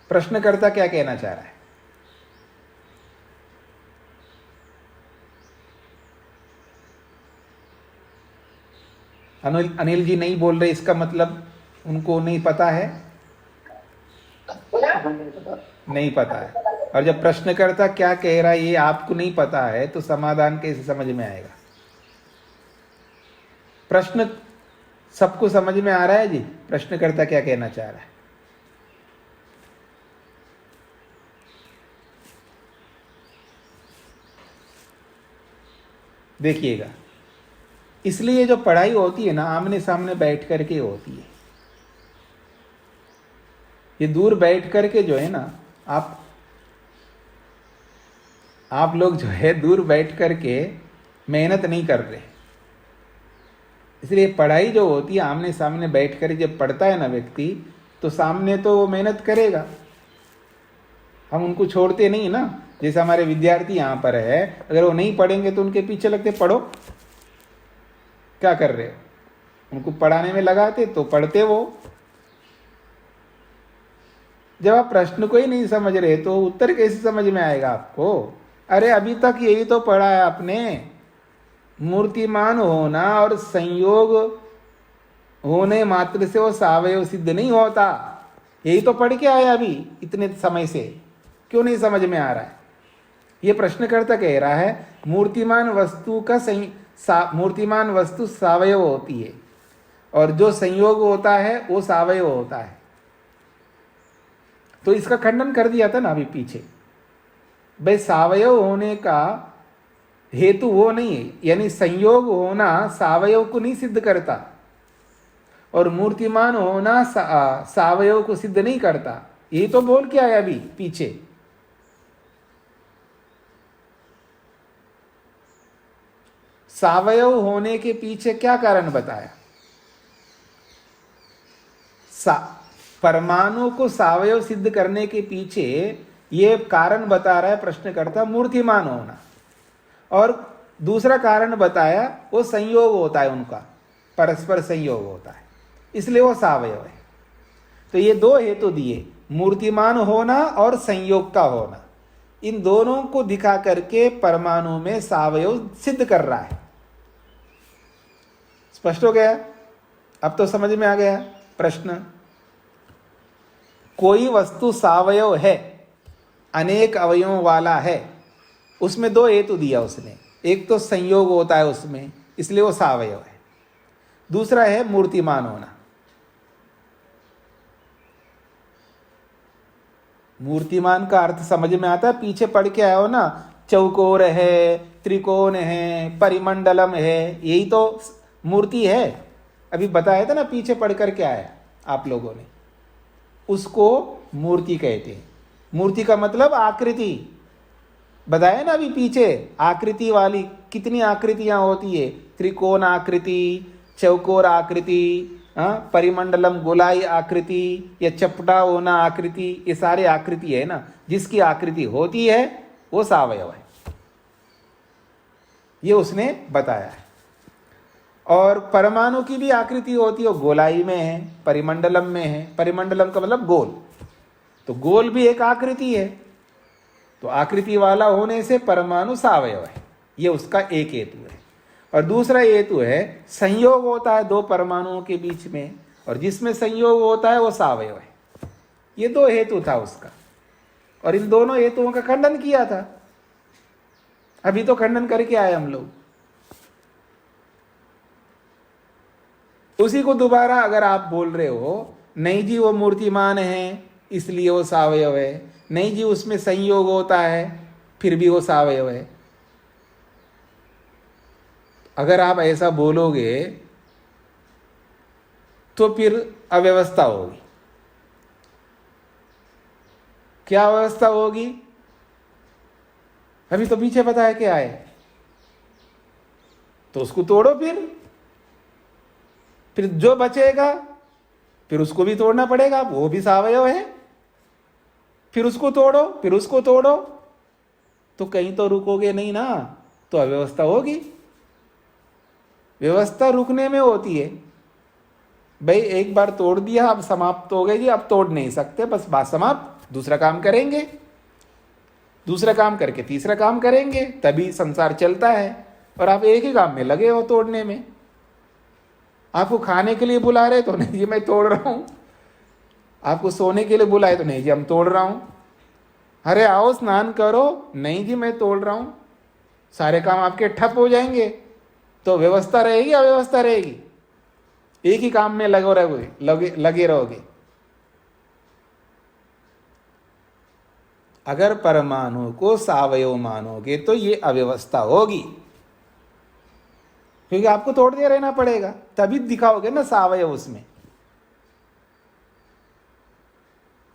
प्रश्नकर्ता क्या कहना चाह रहा है? अनिल जी नहीं बोल रहे, इसका मतलब उनको नहीं पता है, नहीं पता है। और जब प्रश्नकर्ता क्या कह रहा है ये आपको नहीं पता है तो समाधान कैसे समझ में आएगा? प्रश्न सबको समझ में आ रहा है जी, प्रश्नकर्ता क्या कहना चाह रहा है? देखिएगा, इसलिए जो पढ़ाई होती है ना, आमने सामने बैठ करके होती है। ये दूर बैठ करके जो है ना, आप लोग जो है दूर बैठ करके मेहनत नहीं कर रहे। इसलिए पढ़ाई जो होती है आमने सामने बैठ कर जब पढ़ता है ना व्यक्ति, तो सामने तो वो मेहनत करेगा, हम उनको छोड़ते नहीं ना। जैसे हमारे विद्यार्थी यहाँ पर है, अगर वो नहीं पढ़ेंगे तो उनके पीछे लगते, पढ़ो, क्या कर रहे हो, उनको पढ़ाने में लगाते तो पढ़ते वो। जब आप प्रश्न को ही नहीं समझ रहे तो उत्तर कैसे समझ में आएगा आपको? अरे अभी तक यही तो पढ़ा है आपने, मूर्तिमान होना और संयोग होने मात्र से वो सावयव सिद्ध नहीं होता, यही तो पढ़ के आए अभी इतने समय से, क्यों नहीं समझ में आ रहा है? ये प्रश्नकर्ता कह रहा है मूर्तिमान वस्तु सावयव होती है और जो संयोग होता है वो सावयव होता है। तो इसका खंडन कर दिया था ना अभी पीछे, भाई सावयव होने का हेतु वो नहीं है, यानी संयोग होना सावयव को नहीं सिद्ध करता और मूर्तिमान होना सावयव को सिद्ध नहीं करता, यही तो बोल के आया अभी पीछे। सावयव होने के पीछे क्या कारण बताया? परमाणु को सावयव सिद्ध करने के पीछे ये कारण बता रहा है प्रश्नकर्ता, मूर्तिमान होना, और दूसरा कारण बताया वो संयोग होता है, उनका परस्पर संयोग होता है, इसलिए वो सावयव है। तो ये दो हेतु दिए, मूर्तिमान होना और संयोग का होना, इन दोनों को दिखा करके परमाणु में सावयव सिद्ध कर रहा है। स्पष्ट हो गया? अब तो समझ में आ गया प्रश्न। कोई वस्तु सावयव है, अनेक अवयवों वाला है, उसमें दो हेतु दिया उसने, एक तो संयोग होता है उसमें इसलिए वो सावयव है, दूसरा है मूर्तिमान होना। मूर्तिमान का अर्थ समझ में आता है, पीछे पढ़ के आए हो ना, चौकोर है, त्रिकोण है, परिमंडलम है, यही तो मूर्ति है। अभी बताया था ना, पीछे पढ़ कर के आया आप लोगों ने, उसको मूर्ति कहते हैं। मूर्ति का मतलब आकृति, बताया ना अभी पीछे, आकृति वाली कितनी आकृतियां होती है, त्रिकोण आकृति, चौकोर आकृति, परिमंडलम गोलाई आकृति या चपटा होना आकृति, ये सारे आकृति है ना, जिसकी आकृति होती है वो सावयव है, ये उसने बताया है। और परमाणु की भी आकृति होती है, वो गोलाई में है, परिमंडलम में है। परिमंडलम का मतलब गोल, तो गोल भी एक आकृति है, तो आकृति वाला होने से परमाणु सावयव है, ये उसका एक हेतु है। और दूसरा हेतु है संयोग होता है दो परमाणुओं के बीच में, और जिसमें संयोग होता है वो सावयव है। ये दो हेतु था उसका, और इन दोनों हेतुओं का खंडन किया था, अभी तो खंडन करके आए हम लोग। उसी को दोबारा अगर आप बोल रहे हो नहीं जी वो मूर्तिमान है इसलिए वो सावयव है, नहीं जी उसमें संयोग होता है फिर भी वो सावयव है, अगर आप ऐसा बोलोगे तो फिर अव्यवस्था होगी। क्या अव्यवस्था होगी? अभी तो पीछे बताया क्या है, तो उसको तोड़ो, फिर जो बचेगा फिर उसको भी तोड़ना पड़ेगा, वो भी सावयव है, फिर उसको तोड़ो, फिर उसको तोड़ो, तो कहीं तो रुकोगे नहीं ना, तो अव्यवस्था होगी। व्यवस्था रुकने में होती है, भाई एक बार तोड़ दिया अब समाप्त हो गई जी, अब तोड़ नहीं सकते, बस बात समाप्त, दूसरा काम करेंगे, दूसरा काम करके तीसरा काम करेंगे, तभी संसार चलता है। और आप एक ही काम में लगे हो तोड़ने में। आपको खाने के लिए बुला रहे तो नहीं जी मैं तोड़ रहा हूं, आपको सोने के लिए बुलाए तो नहीं जी हम तोड़ रहा हूं, अरे आओ स्नान करो, नहीं जी मैं तोड़ रहा हूं, सारे काम आपके ठप हो जाएंगे। तो व्यवस्था रहेगी अव्यवस्था रहेगी? एक ही काम में लगे रहोगे। अगर परमाणु को सावयव मानोगे तो ये अव्यवस्था होगी, क्योंकि आपको तोड़ते रहना पड़ेगा, तभी दिखाओगे ना सावयव उसमें।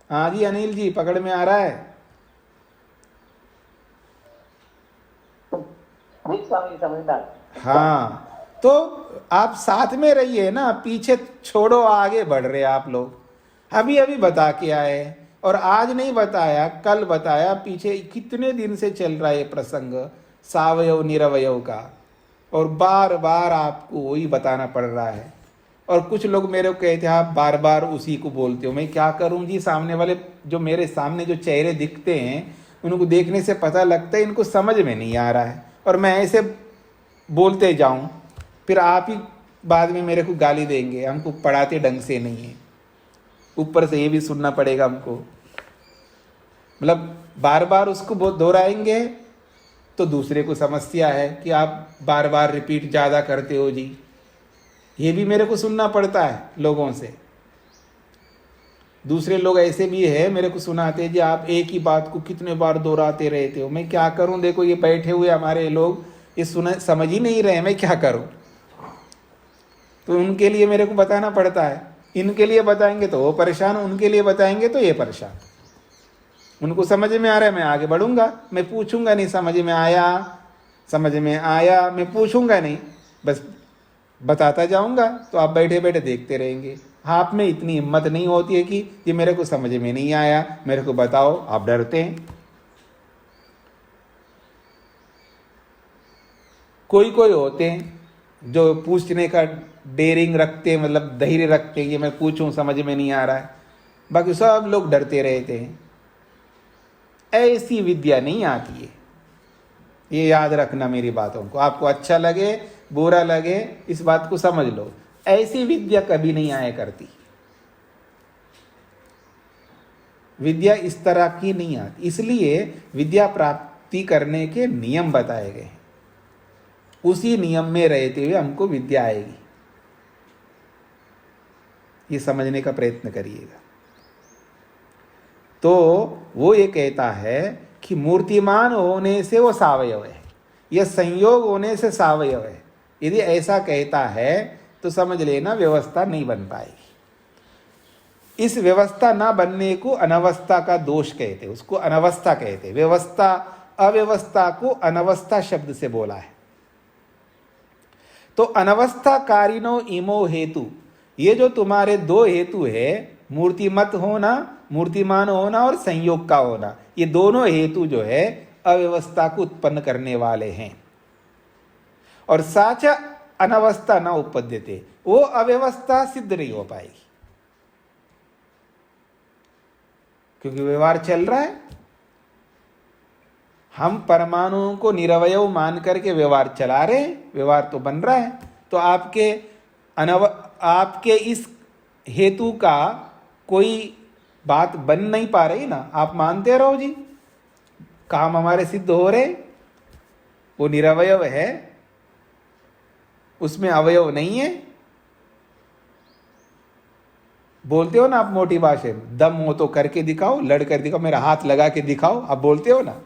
हाँ जी अनिल जी, पकड़ में आ रहा है? समझदार। हाँ, तो आप साथ में रहिए ना, पीछे छोड़ो, आगे बढ़ रहे आप लोग। अभी अभी बता के आए, और आज नहीं बताया कल बताया, पीछे कितने दिन से चल रहा है प्रसंग सावयव निरवयव का, और बार बार आपको वही बताना पड़ रहा है। और कुछ लोग मेरे को कहते हैं आप बार बार उसी को बोलते हो, मैं क्या करूं जी, सामने वाले जो मेरे सामने जो चेहरे दिखते हैं उनको देखने से पता लगता है इनको समझ में नहीं आ रहा है, और मैं ऐसे बोलते जाऊं, फिर आप ही बाद में मेरे को गाली देंगे, हमको पढ़ाते ढंग से नहीं है, ऊपर से ये भी सुनना पड़ेगा हमको। मतलब बार बार उसको दोहराएंगे तो दूसरे को समस्या है कि आप बार बार रिपीट ज़्यादा करते हो जी, ये भी मेरे को सुनना पड़ता है लोगों से। दूसरे लोग ऐसे भी है मेरे को सुनाते जी आप एक ही बात को कितने बार दोहराते रहते हो, मैं क्या करूं, देखो ये बैठे हुए हमारे लोग ये समझ ही नहीं रहे, मैं क्या करूं। तो उनके लिए मेरे को बताना पड़ता है, इनके लिए बताएंगे तो वो परेशान, उनके लिए बताएंगे तो ये परेशान। उनको समझ में आ रहा है मैं आगे बढ़ूंगा, मैं पूछूंगा नहीं समझ में आया मैं पूछूंगा नहीं, बस बताता जाऊंगा, तो आप बैठे बैठे देखते रहेंगे। आप में इतनी हिम्मत नहीं होती है कि ये मेरे को समझ में नहीं आया, मेरे को बताओ, आप डरते हैं। कोई कोई होते हैं जो पूछने का डेयरिंग रखते हैं, मतलब धैर्य रखते हैं कि मैं पूछूं, समझ में नहीं आ रहा है, बाकी सब लोग डरते रहते हैं। ऐसी विद्या नहीं आती है, ये याद रखना मेरी बातों को, आपको अच्छा लगे बुरा लगे इस बात को समझ लो, ऐसी विद्या कभी नहीं आया करती। विद्या इस तरह की नहीं आती, इसलिए विद्या प्राप्ति करने के नियम बताए गए हैं, उसी नियम में रहते हुए हमको विद्या आएगी, ये समझने का प्रयत्न करिएगा। तो वो ये कहता है कि मूर्तिमान होने से वो सावयव है, यह संयोग होने से सावयव है। यदि ऐसा कहता है तो समझ लेना व्यवस्था नहीं बन पाएगी। इस व्यवस्था ना बनने को अनवस्था का दोष कहते, उसको अनवस्था कहते। व्यवस्था, अव्यवस्था को अनवस्था शब्द से बोला है। तो अनवस्थाकारिणो इमो हेतु, ये जो तुम्हारे दो हेतु है, मूर्तिमत होना, मूर्तिमान होना और संयोग का होना, ये दोनों हेतु जो है अव्यवस्था को उत्पन्न करने वाले हैं। और साच अनवस्था न उपपद्यते, वो अव्यवस्था सिद्ध नहीं हो पाएगी, क्योंकि व्यवहार चल रहा है। हम परमाणुओं को निरवयव मान करके व्यवहार चला रहे हैं, व्यवहार तो बन रहा है। तो आपके इस हेतु का कोई बात बन नहीं पा रही ना, आप मानते रहो जी, काम हमारे सिद्ध हो रहे, वो निरवयव है, उसमें अवयव नहीं है। बोलते हो ना आप मोटी भाषा में, दम हो तो करके दिखाओ, लड़ कर दिखाओ, मेरा हाथ लगा के दिखाओ, आप बोलते हो ना,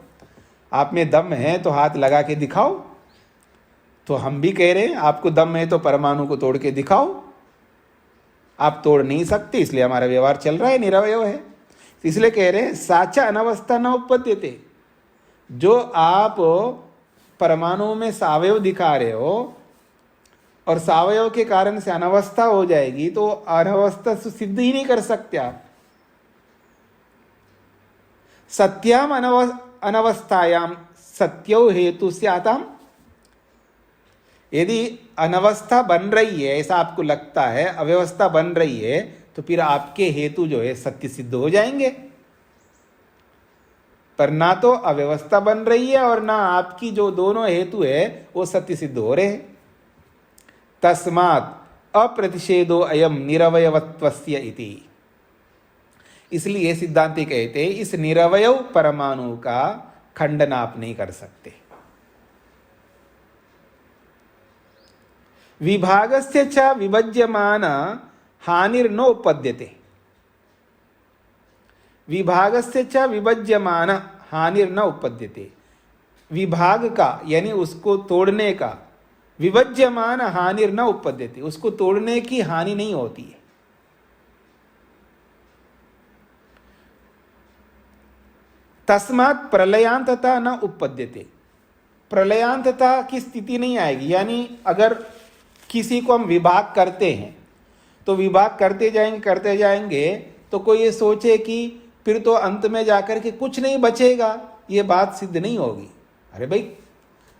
आप में दम है तो हाथ लगा के दिखाओ। तो हम भी कह रहे हैं आपको दम है तो परमाणु को तोड़ के दिखाओ। आप तोड़ नहीं सकते, इसलिए हमारा व्यवहार चल रहा है, निरवयव है। इसलिए कह रहे हैं साचा अनवस्था न उपपद्यते, जो आप परमाणु में सावयव दिखा रहे हो और सावयव के कारण से अनवस्था हो जाएगी, तो अनवस्था सिद्ध ही नहीं कर सकते आप। सत्याम अनवस्थायाम सत्यो हेतु स्याताम, यदि अनवस्था बन रही है ऐसा आपको लगता है, अव्यवस्था बन रही है, तो फिर आपके हेतु जो है सत्य सिद्ध हो जाएंगे। पर ना तो अव्यवस्था बन रही है और ना आपकी जो दोनों हेतु है वो सत्य सिद्ध हो रहे हैं। तस्मात् अप्रतिषेधो अयम निरवयवत्वस्य इति, इसलिए सिद्धांति कहते हैं इस निरवयव परमाणु का खंडन आप नहीं कर सकते। विभागस्य च विभज्यमान हानिर्न उपपद्यते, विभागस्य च विभज्यमान हानिर्न उपपद्यते, विभाग का यानी उसको तोड़ने का, विभज्यमान हानिर्न उपपद्यते, उसको तोड़ने की हानि नहीं होती है। तस्मात् प्रलयांतता न उपपद्यते, प्रलयांतता की स्थिति नहीं आएगी। यानी अगर किसी को हम विभाग करते हैं तो विभाग करते जाएंगे तो कोई ये सोचे कि फिर तो अंत में जाकर के कुछ नहीं बचेगा, ये बात सिद्ध नहीं होगी। अरे भाई,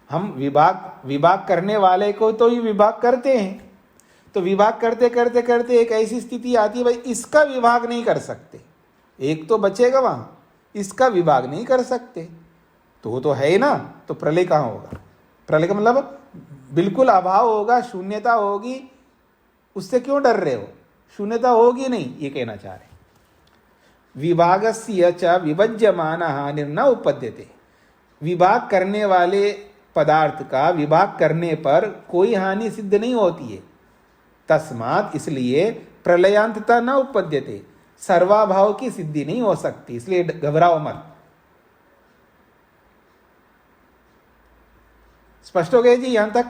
हम विभाग करने वाले को तो ही विभाग करते हैं, तो विभाग करते करते करते एक ऐसी स्थिति आती है भाई इसका विभाग नहीं कर सकते, एक तो बचेगा वहां, इसका विभाग नहीं कर सकते, तो वो तो है ही ना। तो प्रलय कहाँ होगा? प्रलय का मतलब बिल्कुल अभाव होगा, शून्यता होगी। उससे क्यों डर रहे हो? शून्यता होगी नहीं, ये कहना चाह रहे। विभागस्य च विभज्यमान हानिर्न उपपद्यते, विभाग करने वाले पदार्थ का विभाग करने पर कोई हानि सिद्ध नहीं होती है। तस्मात्, इसलिए प्रलयांतता न उपपद्यते, सर्वाभाव की सिद्धि नहीं हो सकती, इसलिए घबराओ मत। स्पष्ट हो गए जी यहां तक?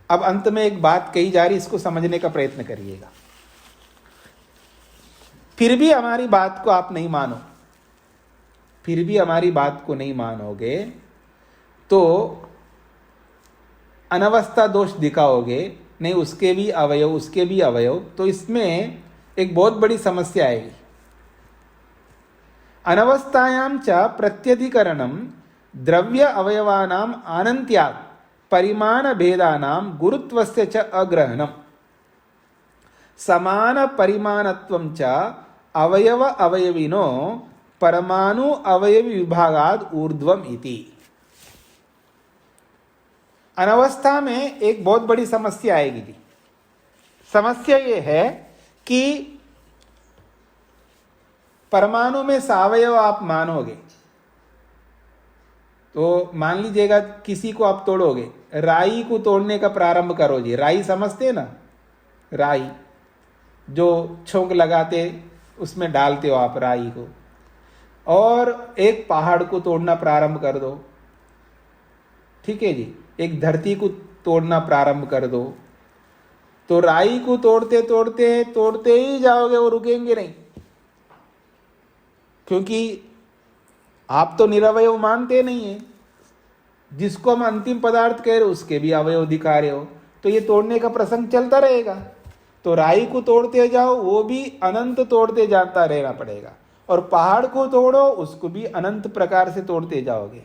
अब अंत में एक बात कही जा रही, इसको समझने का प्रयत्न करिएगा। फिर भी हमारी बात को आप नहीं मानो, फिर भी हमारी बात को नहीं मानोगे तो अनवस्था दोष दिखाओगे, नहीं उसके भी अवयव उसके भी अवयव, तो इसमें एक बहुत बड़ी समस्या आएगी। अनवस्थायां च प्रत्यधिकरणम द्रव्य अवयवानाम आनन्त्यात् परिमाण भेदानाम गुरुत्वस्य च अग्रहणम समान परिमाणत्वं च अवयव अवयविनो परमाणु अवयवी विभागाद ऊर्ध्वम इति। अनवस्था में एक बहुत बड़ी समस्या आएगी जी। समस्या ये है कि परमाणु में सावयव आप मानोगे तो मान लीजिएगा किसी को आप तोड़ोगे, राई को तोड़ने का प्रारंभ करो जी। राई समझते ना, राई जो छोंक लगाते उसमें डालते हो आप राई को, और एक पहाड़ को तोड़ना प्रारंभ कर दो, ठीक है जी, एक धरती को तोड़ना प्रारंभ कर दो, तो राई को तोड़ते तोड़ते तोड़ते ही जाओगे, वो रुकेंगे नहीं, क्योंकि आप तो निरवयव मानते नहीं है। जिसको हम अंतिम पदार्थ कह रहे हो उसके भी अवयव दिखा रहे हो, तो ये तोड़ने का प्रसंग चलता रहेगा। तो राई को तोड़ते जाओ, वो भी अनंत तोड़ते जाता रहना पड़ेगा, और पहाड़ को तोड़ो, उसको भी अनंत प्रकार से तोड़ते जाओगे।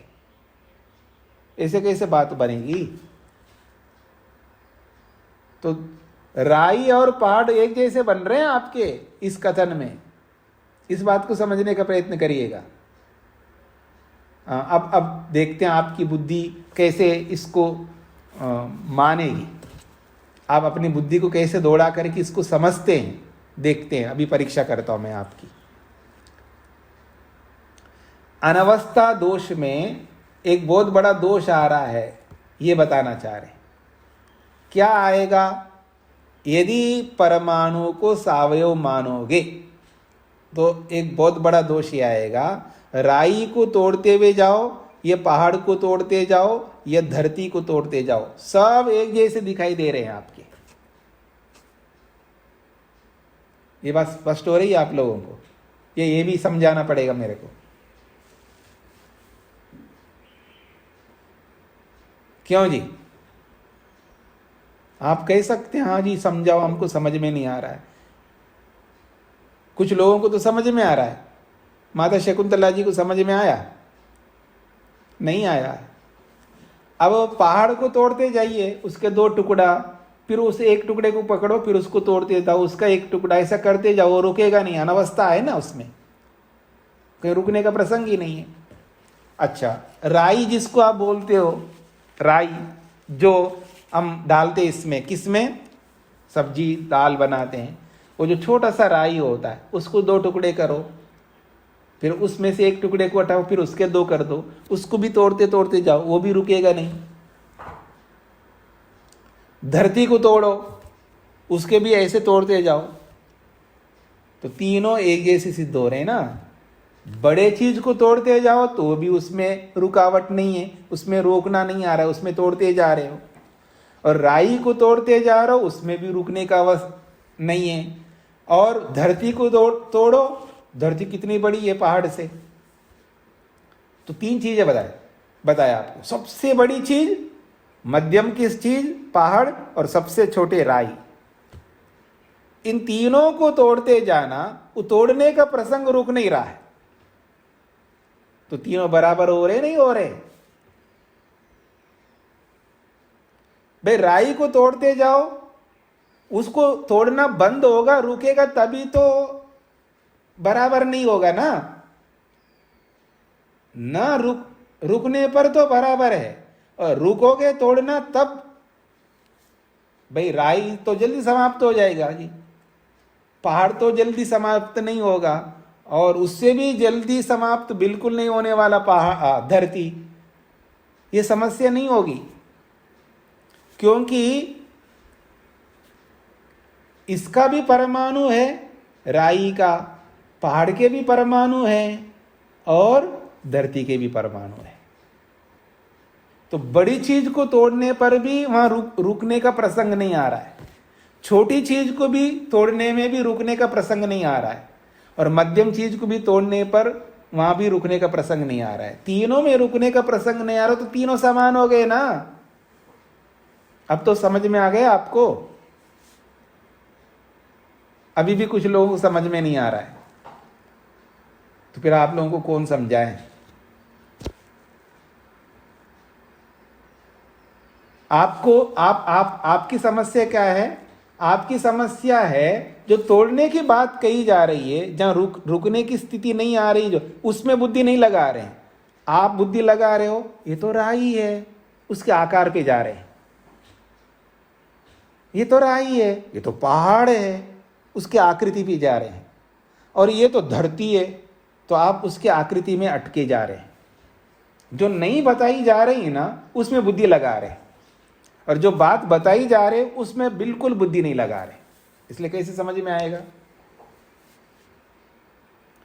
ऐसे कैसे बात बनेगी? तो राई और पहाड़ एक जैसे बन रहे हैं आपके इस कथन में, इस बात को समझने का प्रयत्न करिएगा। अब देखते हैं आपकी बुद्धि कैसे इसको मानेगी, आप अपनी बुद्धि को कैसे दौड़ा करके इसको समझते हैं, देखते हैं। अभी परीक्षा करता हूं मैं आपकी। अनवस्था दोष में एक बहुत बड़ा दोष आ रहा है, ये बताना चाह रहे। क्या आएगा? यदि परमाणु को सावयव मानोगे तो एक बहुत बड़ा दोष ये आएगा, राई को तोड़ते हुए जाओ, ये पहाड़ को तोड़ते जाओ, ये धरती को तोड़ते जाओ, सब एक जैसे दिखाई दे रहे हैं आपके। ये बात स्पष्ट हो रही है आप लोगों को? ये भी समझाना पड़ेगा मेरे को। क्यों जी? आप कह सकते हैं हाँ जी समझाओ, हमको समझ में नहीं आ रहा है। कुछ लोगों को तो समझ में आ रहा है। माता शकुंतला जी को समझ में आया? नहीं आया। अब पहाड़ को तोड़ते जाइए, उसके दो टुकड़ा, फिर उस एक टुकड़े को पकड़ो, फिर उसको तोड़ते जाओ, उसका एक टुकड़ा, ऐसा करते जाओ, रुकेगा नहीं। अनवस्था है ना उसमें, कहीं रुकने का प्रसंग ही नहीं है। अच्छा, राई जिसको आप बोलते हो, राई जो हम डालते इसमें, किसमें? सब्जी दाल बनाते हैं, वो जो छोटा सा राई होता है उसको दो टुकड़े करो, फिर उसमें से एक टुकड़े को हटाओ, फिर उसके दो कर दो, उसको भी तोड़ते तोड़ते जाओ, वो भी रुकेगा नहीं। धरती को तोड़ो, उसके भी ऐसे तोड़ते जाओ, तो तीनों एक जैसे सिद्ध हो रहे हैं ना। बड़े चीज को तोड़ते जाओ तो भी उसमें रुकावट नहीं है, उसमें रोकना नहीं आ रहा है, उसमें तोड़ते जा रहे हो। और राई को तोड़ते जा रहे हो, उसमें भी रुकने का अवस्था नहीं है। और धरती को तोड़ो, धरती कितनी बड़ी है पहाड़ से। तो तीन चीजें बताया आपको। सबसे बड़ी चीज, मध्यम की चीज पहाड़, और सबसे छोटे राई। इन तीनों को तोड़ते जाना, वो तोड़ने का प्रसंग रुक नहीं रहा है। तो तीनों बराबर हो रहे नहीं हो रहे? भाई राई को तोड़ते जाओ, उसको तोड़ना बंद होगा, रुकेगा तभी तो बराबर नहीं होगा ना रुकने पर तो बराबर है, और रुकोगे तोड़ना तब भाई राई तो जल्दी समाप्त हो जाएगा जी, पहाड़ तो जल्दी समाप्त नहीं होगा, और उससे भी जल्दी समाप्त बिल्कुल नहीं होने वाला पहाड़ धरती, ये समस्या नहीं होगी। क्योंकि इसका भी परमाणु है, राई का, पहाड़ के भी परमाणु है, और धरती के भी परमाणु है। तो बड़ी चीज को तोड़ने पर भी वहां रुकने का प्रसंग नहीं आ रहा है, छोटी चीज को भी तोड़ने में भी रुकने का प्रसंग नहीं आ रहा है, और मध्यम चीज को भी तोड़ने पर वहां भी रुकने का प्रसंग नहीं आ रहा है। तीनों में रुकने का प्रसंग नहीं आ रहा, तो तीनों समान हो गए ना। अब तो समझ में आ गया आपको? अभी भी कुछ लोगों को समझ में नहीं आ रहा है, तो फिर आप लोगों को कौन समझाए? आपको आपकी समस्या क्या है? आपकी समस्या है जो तोड़ने की बात कही जा रही है, जहां रुकने की स्थिति नहीं आ रही, जो उसमें बुद्धि नहीं लगा रहे हैं। आप बुद्धि लगा रहे हो, ये तो राई है, उसके आकार पे जा रहे हैं। ये तो राई है, ये तो पहाड़ है, उसके आकृति पे जा रहे हैं। और ये तो धरती है, तो आप उसके आकृति में अटके जा रहे हैं। जो नहीं बताई जा रही ना, उसमें बुद्धि लगा रहे हैं, और जो बात बताई जा रहे उसमें बिल्कुल बुद्धि नहीं लगा रहे। इसलिए कैसे समझ में आएगा?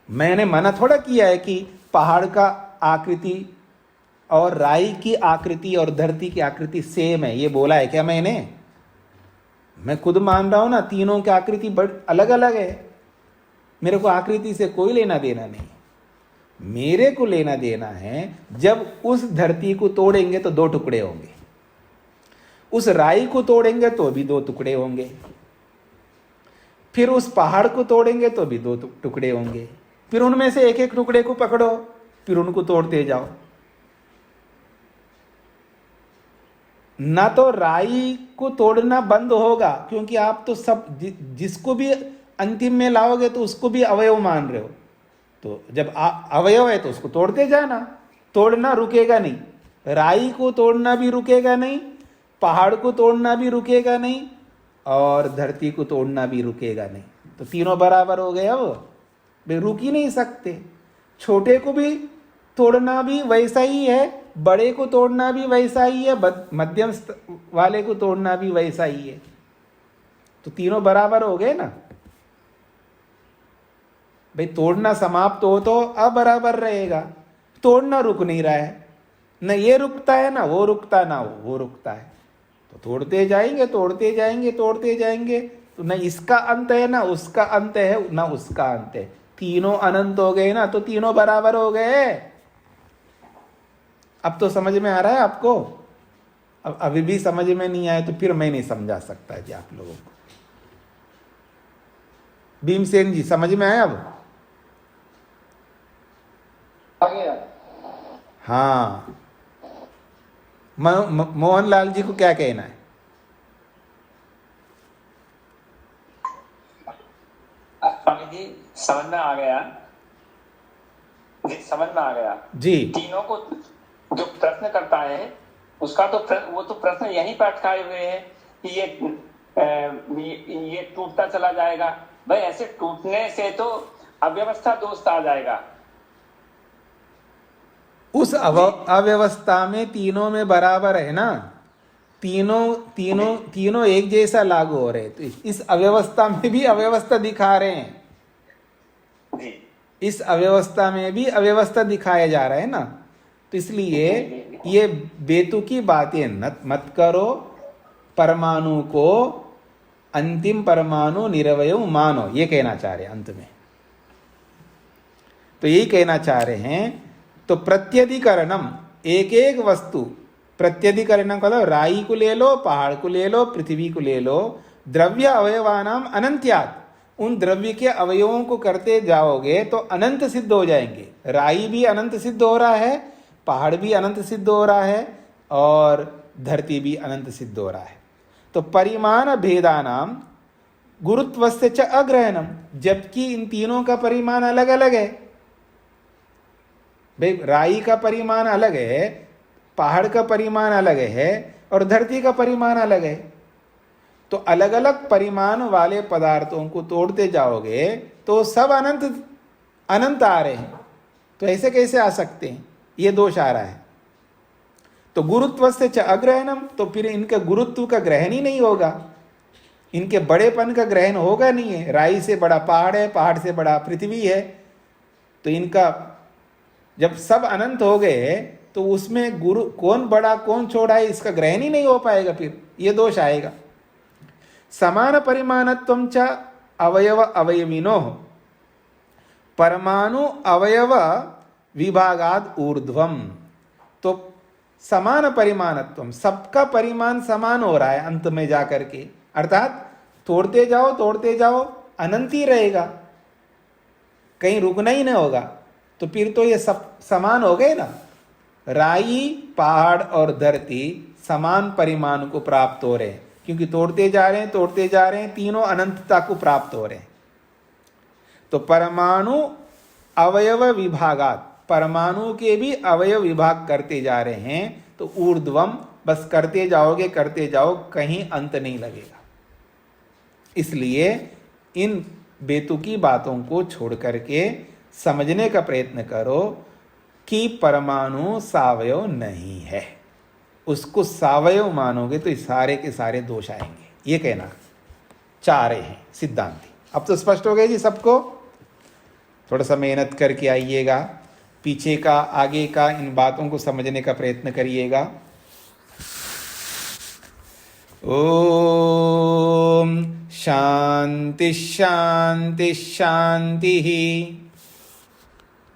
मैंने मना थोड़ा किया है कि पहाड़ का आकृति और राई की आकृति और धरती की आकृति सेम है, ये बोला है क्या मैंने? मैं खुद मान रहा हूं ना, तीनों की आकृति अलग अलग है। मेरे को आकृति से कोई लेना देना नहीं। मेरे को लेना देना है, जब उस धरती को तोड़ेंगे तो दो टुकड़े होंगे, उस राई को तोड़ेंगे तो भी दो टुकड़े होंगे, फिर उस पहाड़ को तोड़ेंगे तो भी दो टुकड़े होंगे, फिर उनमें से एक एक टुकड़े को पकड़ो, फिर उनको तोड़ते जाओ। ना तो राई को तोड़ना बंद होगा, क्योंकि आप तो सब जिसको भी अंतिम में लाओगे तो उसको भी अवयव मान रहे हो। तो जब अवयव है तो उसको तोड़ते जाना, तोड़ना रुकेगा नहीं, राई को तोड़ना भी रुकेगा नहीं, पहाड़ को तोड़ना भी रुकेगा नहीं, और धरती को तोड़ना भी रुकेगा नहीं। तो तीनों बराबर हो गए। अब भाई रुक ही नहीं सकते। छोटे को भी तोड़ना भी वैसा ही है, बड़े को तोड़ना भी वैसा ही है, मध्यम वाले को तोड़ना भी वैसा ही है। तो तीनों बराबर हो गए ना भाई। तोड़ना समाप्त हो तो अब बराबर रहेगा, तोड़ना रुक नहीं रहा है, न ये रुकता है ना वो रुकता, ना वो रुकता है। तो तोड़ते जाएंगे तोड़ते जाएंगे तोड़ते जाएंगे, तो न इसका अंत है ना उसका अंत है, ना उसका अंत है। तीनों अनंत हो गए ना, तो तीनों बराबर हो गए। अब तो समझ में आ रहा है आपको? अब अभी भी समझ में नहीं आए तो फिर मैं नहीं समझा सकता जी आप लोगों को। भीमसेन जी समझ में आया अब? हाँ, मोहनलाल जी को क्या कहना है? स्वामी जी समझ में आ गया जी, समझ में आ गया जी। तीनों को जो प्रश्न करता है उसका तो वो तो प्रश्न यहीं पर अटकाए हुए हैं कि ये टूटता चला जाएगा। भाई ऐसे टूटने से तो अव्यवस्था दोष आ जाएगा। उस अव्यवस्था में तीनों में बराबर है ना, तीनों एक जैसा लागू हो रहे। तो इस अव्यवस्था में भी अव्यवस्था दिखा रहे हैं जी। इस अव्यवस्था में भी अव्यवस्था दिखाया जा रहा है ना। तो इसलिए ये बेतुकी बातें मत करो, परमाणु को अंतिम परमाणु निरवय मानो, ये कहना चाह रहे हैं अंत में। तो यही कहना चाह रहे हैं। तो प्रत्यधिकरणम, एक एक वस्तु, प्रत्यधिकरणम का मतलब राई को ले लो, पहाड़ को ले लो, पृथ्वी को ले लो, द्रव्य अवयवानाम अनंत्यात्, उन द्रव्य के अवयवों को करते जाओगे तो अनंत सिद्ध हो जाएंगे। राई भी अनंत सिद्ध हो रहा है, पहाड़ भी अनंत सिद्ध हो रहा है, और धरती भी अनंत सिद्ध हो रहा है। तो परिमाण भेदानाम गुरुत्वस्य च अग्रहणम, जबकि इन तीनों का परिमाण अलग अलग है। भाई राई का परिमाण अलग है, पहाड़ का परिमाण अलग है, और धरती का परिमाण अलग है। तो अलग अलग परिमाण वाले पदार्थों को तोड़ते जाओगे तो सब अनंत अनंत आ रहे हैं। तो ऐसे कैसे आ सकते हैं? ये दोष आ रहा है। तो गुरुत्व से च अग्रहणम, तो फिर इनका गुरुत्व का ग्रहण ही नहीं होगा, इनके बड़ेपन का ग्रहण होगा नहीं है। राई से बड़ा पहाड़ है, पहाड़ से बड़ा पृथ्वी है। तो इनका जब सब अनंत हो गए तो उसमें गुरु कौन बड़ा कौन छोटा है इसका ग्रहण ही नहीं हो पाएगा, फिर ये दोष आएगा। समान परिमाणत्वं च अवयव अवयविनो, परमाणु अवयव विभागाद ऊर्ध्वम। तो समान परिमाणत्वम, सबका परिमाण समान हो रहा है अंत में जाकर के, अर्थात तोड़ते जाओ अनंत ही रहेगा, कहीं रुकना ही नहीं होगा। तो फिर तो ये सब समान हो गए ना। राई, पहाड़ और धरती समान परिमाण को प्राप्त हो रहे हैं, क्योंकि तोड़ते जा रहे हैं, तीनों अनंतता को प्राप्त हो रहे हैं। तो परमाणु अवयव विभागात, परमाणु के भी अवयव विभाग करते जा रहे हैं। तो ऊर्ध्वम, बस करते जाओ, कहीं अंत नहीं लगेगा। इसलिए इन बेतुकी बातों को छोड़ करके समझने का प्रयत्न करो कि परमाणु सावयव नहीं है। उसको सावयव मानोगे तो सारे के सारे दोष आएंगे, ये कहना चाह रहे हैं सिद्धांती। अब तो स्पष्ट हो गए जी सबको? थोड़ा सा मेहनत करके आइएगा, पीछे का आगे का इन बातों को समझने का प्रयत्न करिएगा। ओम शांति शांति शांति ही।